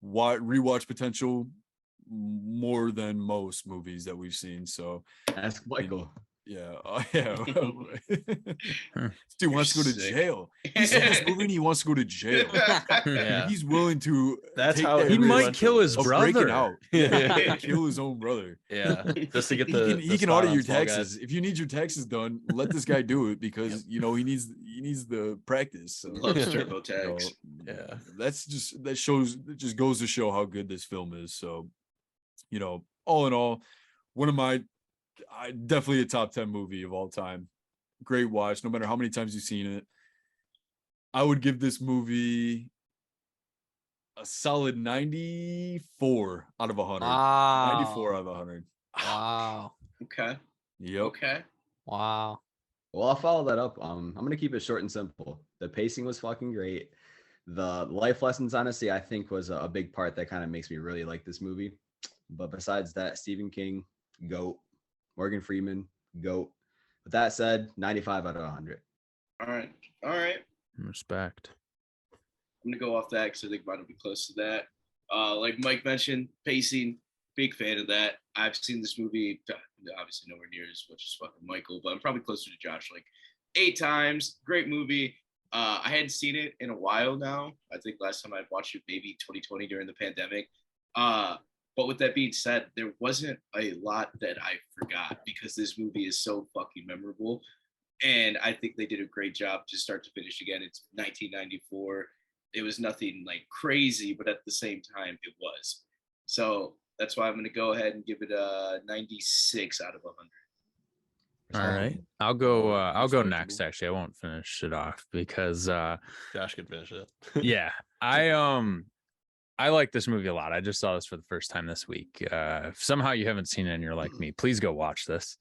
Rewatch potential more than most movies that we've seen. So Ask Michael. yeah, yeah. Dude wants to go to sick. jail. He saw this movie and he wants to go to jail. Yeah. He's willing to. That's take how that He everyone might risk kill his of breaking brother. out. Yeah. Kill his own brother. Yeah. Just to get He can spot audit on your Small Guys. taxes. If you need your taxes done, let this guy do it because you know he needs the practice. So, Loves you know, TurboTax. Yeah. that just goes to show how good this film is. So, you know, all in all, one of my definitely a top 10 movie of all time. Great watch, no matter how many times you've seen it. I would give this movie a solid 94 out of 100. Wow. 94 out of 100. Wow. Okay. Yep. Okay. Wow. Well, I'll follow that up. I'm gonna keep it short and simple. The pacing was fucking great. The life lessons, honestly, I think was a big part that kind of makes me really like this movie. But besides that, Stephen King, GOAT. Morgan Freeman, GOAT. With that said, 95 out of 100. All right. All right. Respect. I'm gonna go off that because I think mine will be close to that. Like Mike mentioned, pacing, big fan of that. I've seen this movie, obviously nowhere near as much as fucking Michael, but I'm probably closer to Josh, like 8 times. Great movie. I hadn't seen it in a while now. I think last time I watched it maybe 2020 during the pandemic. But with that being said, there wasn't a lot that I forgot because this movie is so fucking memorable. And I think they did a great job to start to finish. Again, it's 1994. It was nothing like crazy, but at the same time, it was. So that's why I'm going to go ahead and give it a 96 out of 100. All right. I'll go next. Actually, I won't finish it off because Josh could finish it. yeah, I like this movie a lot. I just saw this for the first time this week. If somehow you haven't seen it and you're like me, please go watch this.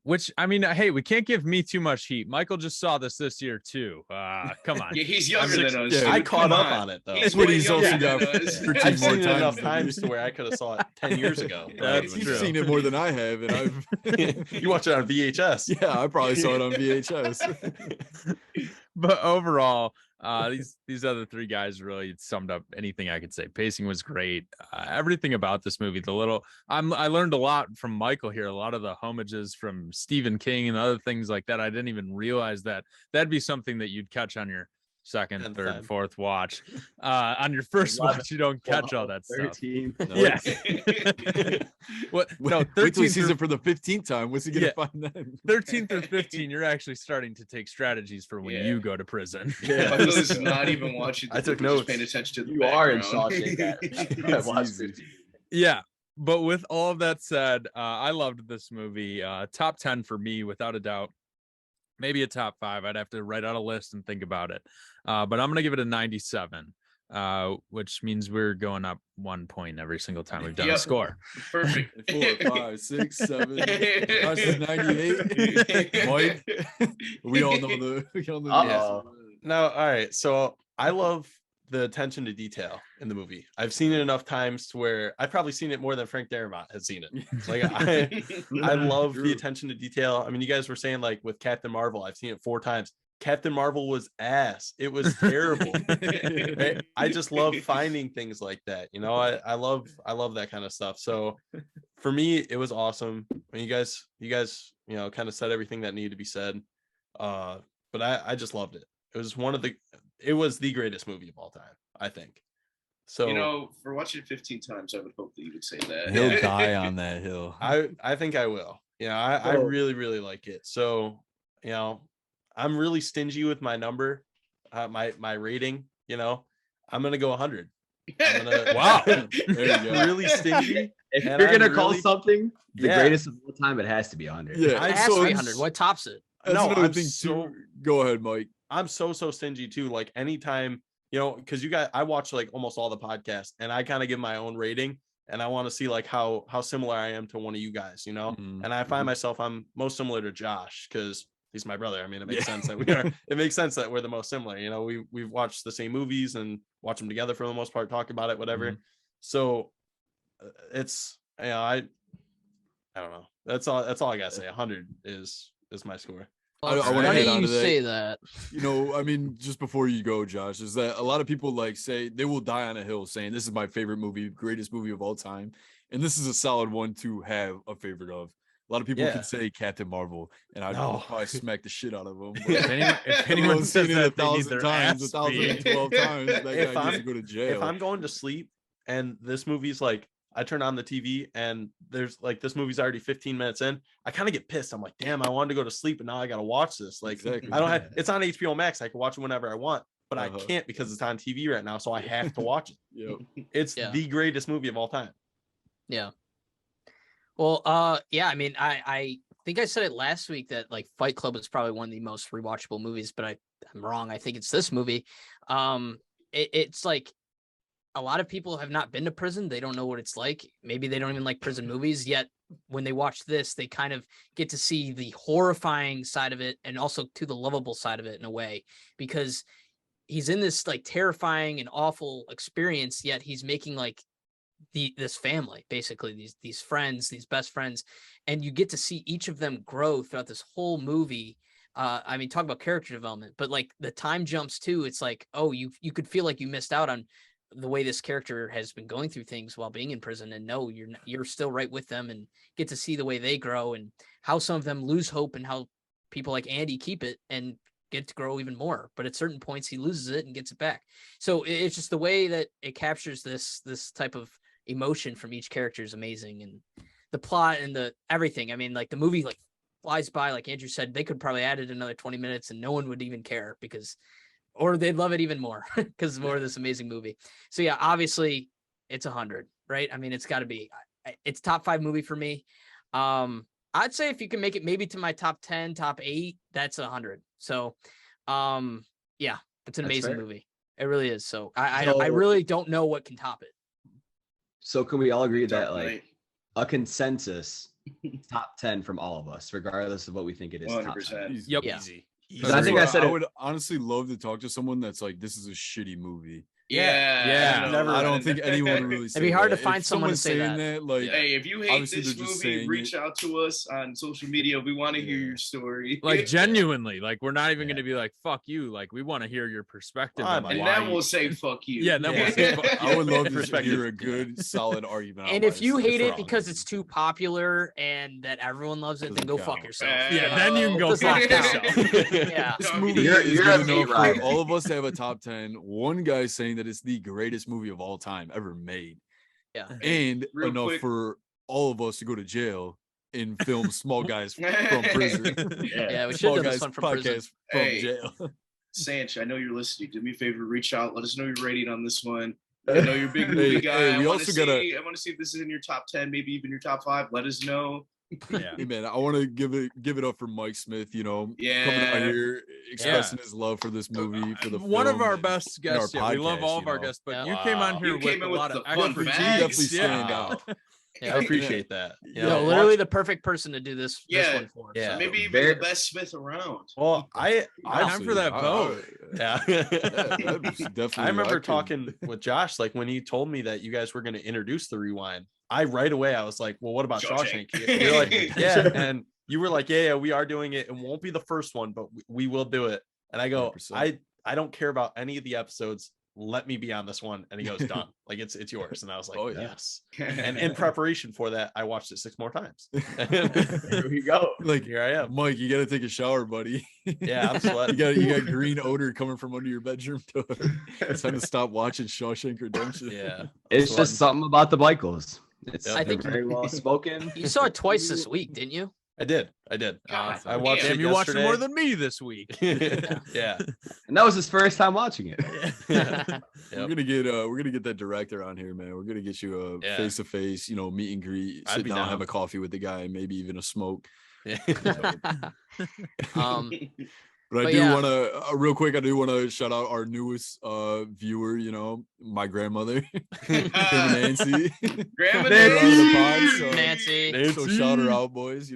Which I mean, hey, we can't give me too much heat. Michael just saw this year too. Come on. Yeah, he's younger than us. yeah, dude. I caught Come up on it though. He's But way he's younger also than got us. 13 I've more seen it enough times times to where I could have saw it 10 years ago. That's You've true. seen it more than I have, and I've You watch it on VHS. yeah, I probably saw it on VHS. But overall, these other 3 guys really summed up anything I could say. Pacing was great. Everything about this movie, I learned a lot from Michael here. A lot of the homages from Stephen King and other things like that. I didn't even realize that that'd be something that you'd catch on your second, And third, then- fourth watch. On your first 11, watch, you don't catch all that stuff. 13. Yeah. What? No, Wait till he 13 sees through, it for the 15th time. What's he gonna Yeah. find then? 13 through 15, you're actually starting to take strategies for when Yeah. you go to prison. Yeah. Michael is not even watching. I took movie, just notes. Paying attention to the You are in background. Shawshank. I watched easy. it. Yeah, but with all of that said, I loved this movie. Top 10 for me, without a doubt. Maybe a top 5. I'd have to write out a list and think about it. But I'm gonna give it a 97. which means we're going up 1 point every single time we've done a Yep. score. Perfect. 4, 5, 6, 7. Josh is 98. Mike, we all know the. Uh-oh. No, all right. So I love the attention to detail in the movie. I've seen it enough times to where I've probably seen it more than Frank Darabont has seen it. Like I love the attention to detail. I mean, you guys were saying like with Captain Marvel, I've seen it 4 times. Captain Marvel was ass. It was terrible. Right? I just love finding things like that. You know, I love that kind of stuff. So for me, it was awesome. I mean, you guys, you know, kind of said everything that needed to be said. But I just loved it. It was the greatest movie of all time, I think. So, you know, for watching it 15 times, I would hope that you would say that. He'll die on that hill. I think I will. You know, I really, really like it. So, you know, I'm really stingy with my number, my rating, you know, I'm going to go 100. Wow. There you go. Really stingy. If you're going to call something the greatest of all time, it has to be 100. Yeah. It has to be 100. What tops it? That's No, another I'm thing so- too. Go ahead, Mike. I'm so stingy too. Like anytime, you know, because I watch like almost all the podcasts and I kind of give my own rating and I want to see like how similar I am to one of you guys, you know. Mhm. And I find myself I'm most similar to Josh because he's my brother. I mean, it makes sense that we are. It makes sense that we're the most similar. You know, we've watched the same movies and watch them together for the most part, talk about it, whatever. Mhm. So it's, you know, I don't know. That's all I gotta say. 100 is my score. I wanna Why add do on you to that. say that? You know, I mean, just before you go, Josh, is that a lot of people like say they will die on a hill saying this is my favorite movie, greatest movie of all time. And this is a solid one to have a favorite of. A lot of people Yeah. could say Captain Marvel, and I'd No. probably smack the shit out of them. If anyone I've says seen it that, they need 1,000 their times, ass 1,012 beat. times, that If guy needs I'm- to go to jail. If I'm going to sleep and this movie's like, I turn on the TV and there's like this movie's already 15 minutes in, I kind of get pissed. I'm like, damn, I wanted to go to sleep and now I gotta watch this. Like Exactly. I don't have it's on HBO Max. I can watch it whenever I want, but I Uh-huh. can't because it's on TV right now. So I have to watch it. Yep. It's Yeah. the greatest movie of all time. Yeah. Well, yeah, I mean, I think I said it last week that like Fight Club is probably one of the most rewatchable movies, but I'm wrong. I think it's this movie. It's like a lot of people have not been to prison. They don't know what it's like. Maybe they don't even like prison movies, yet when they watch this, they kind of get to see the horrifying side of it and also to the lovable side of it in a way, because he's in this like terrifying and awful experience, yet he's making like this family, basically these friends, these best friends, and you get to see each of them grow throughout this whole movie. I mean, talk about character development, but like the time jumps too. It's like, oh, you could feel like you missed out on the way this character has been going through things while being in prison, and no, you're still right with them and get to see the way they grow and how some of them lose hope and how people like Andy keep it and get to grow even more. But at certain points he loses it and gets it back. So it's just the way that it captures this type of emotion from each character is amazing, and the plot and the everything. I mean, like the movie like flies by. Like Andrew said, they could probably add it another 20 minutes and no one would even care or they'd love it even more because more of this amazing movie. So yeah, obviously it's 100, right? I mean, it's got to be. It's top 5 movie for me. I'd say if you can make it maybe to my top 10, top 8, that's 100. So, yeah, it's an amazing movie. It really is. So I really don't know what can top it. So can we all agree that Dark like Knight. a consensus top 10 from all of us, regardless of what we think it is? Top 10? 100%. Yep. Yeah. Easy. I think I said I it- would honestly love to talk to someone that's like, this is a shitty movie. Yeah. Yeah. I don't think anyone would really say be hard that. to find If someone to say someone's that. saying like, Hey, if you hate Obviously, this they're just movie, saying reach it. out to us on social media. We want to hear Yeah. your story. Like genuinely, like we're not even going to be like, fuck you. Like we want to hear your perspective. I'm on and why then we'll say fuck you. Yeah, then we'll Yeah. say fuck I would love to Perspective. hear a good, solid argument. on And why if you it's hate it wrong. because it's too popular and that everyone loves it, then go fuck yourself. Yeah, then you can go Just fuck lock down. yourself. Yeah. This You're- movie you're is a good meat enough for rider. all of us to have a top 10. One guy saying that it's the greatest movie of all time ever made. Yeah. And Real enough quick. for all of us to go to jail and film Small Guys from Prison. Yeah, we should Small have done Guys this one from prison. podcast from Hey. jail. Sanch, I know you're listening. Do me a favor, reach out. Let us know your rating on this one. I know you're a big movie Hey, guy. hey, I we want also to gotta- see. I want to see if this is in your top 10, maybe even your top 5. Let us know. Yeah. Hey man, I want to give it up for Mike Smith. You know, coming Yeah. out here expressing his love for this movie, for the one of film our and- best and our guests. Yeah, we love podcast, all of you our know. guests, but Yeah. you came on Wow. here You came with in a with lot the of fun expertise. facts. Definitely Yeah. stand out. I appreciate that. You No, know, literally watch- the perfect person to do this Yeah. one for. Yeah. So. Maybe even Very- the best Smith around. Well, I Time for that vote. Yeah. That's definitely. I remember could- talking with Josh, like when he told me that you guys were going to introduce the rewind. I right away I was like, "Well, what about Shawshank. Shawshank?" You're like, "Yeah," and you were like, "Yeah, we are doing it. It won't be the first one, but we will do it." And I go, 100%. "I don't care about any of the episodes. Let me be on this one." And he goes, "Done. Like it's yours." And I was like, Oh, yeah. "Yes." And in preparation for that, I watched it 6 more times. Here we go. Like, Here I am. Mike, you got to take a shower, buddy. Yeah, I'm sweating. you got green odor coming from under your bedroom door. It's time to stop watching Shawshank Redemption. Yeah. It's sweating. just something about the Michaels. It's I think they're very well spoken. You saw it twice this week, didn't you? I did. God I watched damn, it Damn, you watched it more yesterday. than me this week. Yeah. And that was his first time watching it. Yep. We're gonna get that director on here, man. We're gonna get you a Yeah. face to face, meet and greet, I'd sit be down, down. have a coffee with the guy, maybe even a smoke. Yeah. um, But I But do yeah. want to, real quick, I do want to shout out our newest viewer, my grandmother, Grandma Nancy. Grandma They're on the pod, Nancy. so- Nancy. So shout her out, boys, Hi,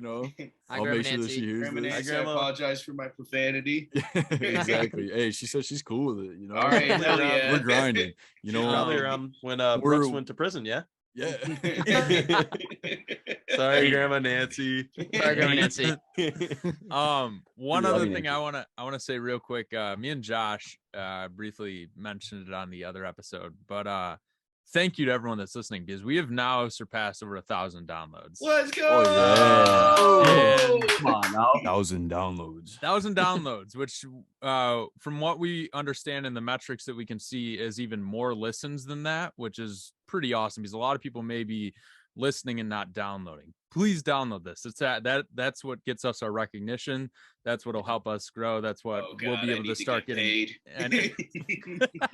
I'll Grandma make sure that Nancy. she hears Grandma this. Nancy, I Grandma. apologize for my profanity. Exactly. Hey, she said she's cool with it, All right, Probably hell around- yeah. We're grinding, Probably Um, around when we're- Brooks went to prison, yeah. Yeah. Sorry, Grandma Nancy. Sorry, Grandma Nancy. One Love other you, thing Nancy. I wanna say real quick. Me and Josh briefly mentioned it on the other episode, but thank you to everyone that's listening because we have now surpassed over 1,000 downloads. Let's go. Oh, yeah. Oh, come on now. 1,000 downloads. 1,000 downloads, which from what we understand in the metrics that we can see is even more listens than that, which is pretty awesome because a lot of people may be listening and not downloading. Please download this. It's that's what gets us our recognition. That's what'll help us grow. That's what Oh, we'll God, be I able need to start get getting. paid. And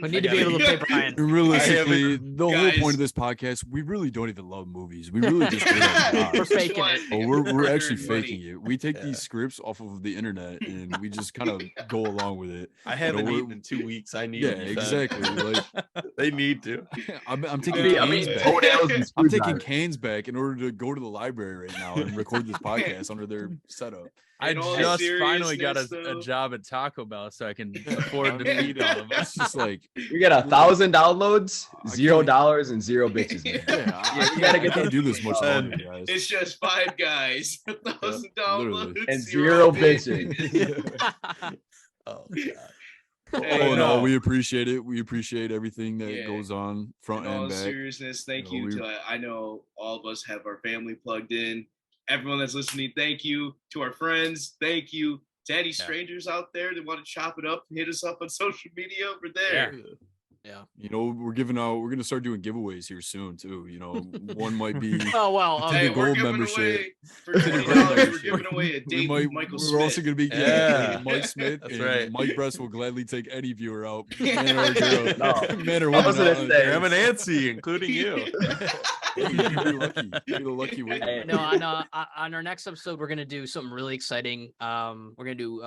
We need to be able to pay Brian. And realistically, the whole Guys. point of this podcast, we really don't even love movies. We really just do our We're jobs. faking want- it. Oh, we're actually Earn money. faking it. We take Yeah. these scripts off of the internet and we just kind of go along with it. I haven't we're- eaten in 2 weeks. I need Yeah, to be fed. exactly. Like They need to. I'm taking I cans mean, back. toenails and I'm taking screwdrivers. cans back in order to go to the library right now and record this podcast under their setup. I In all just finally got seriousness, a though. job at Taco Bell so I can afford to feed all of us. It's just like, You get 1,000 downloads, I $0 and 0 bitches. Man. yeah, You gotta get can't the- do this much And- longer, guys. It's just 5 guys, 1,000 downloads, And 0 0 bitches. Oh god. Hey, Oh no, no. we appreciate it. We appreciate everything that Yeah. goes on front In all and back. seriousness, thank You know, you we- to I know all of us have our family plugged in. Everyone that's listening, thank you. To our friends, thank you. To any strangers out there that want to chop it up, hit us up on social media over there. We're gonna start doing giveaways here soon too. One might be Oh well. Hey, the we're gold giving membership. away for To the $20. gold We're membership. giving away a date with Michael we're Smith. also gonna be Yeah. Mike Smith. That's and right. Mike Bress will gladly take any viewer out, man or girl, No. man or I woman. was gonna out. say- Grandma Nancy, including you. Hey, you're lucky. You're the lucky one. Hey. No, on our next episode, we're gonna do something really exciting. We're gonna do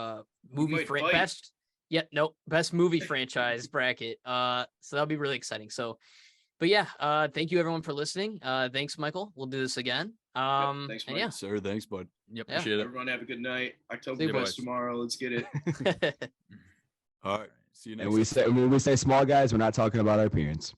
movie might fight. best. Yeah, no, best movie franchise bracket. So that'll be really exciting. So, but yeah, thank you everyone for listening. Thanks, Michael. We'll do this again. thanks, and Mike. yeah. Sir, thanks, bud. Yep. Yeah. Appreciate it. Everyone have a good night. October See you, 1st boys. tomorrow. Let's get it. All right. See you next And we say when we say small guys, we're not talking about our appearance.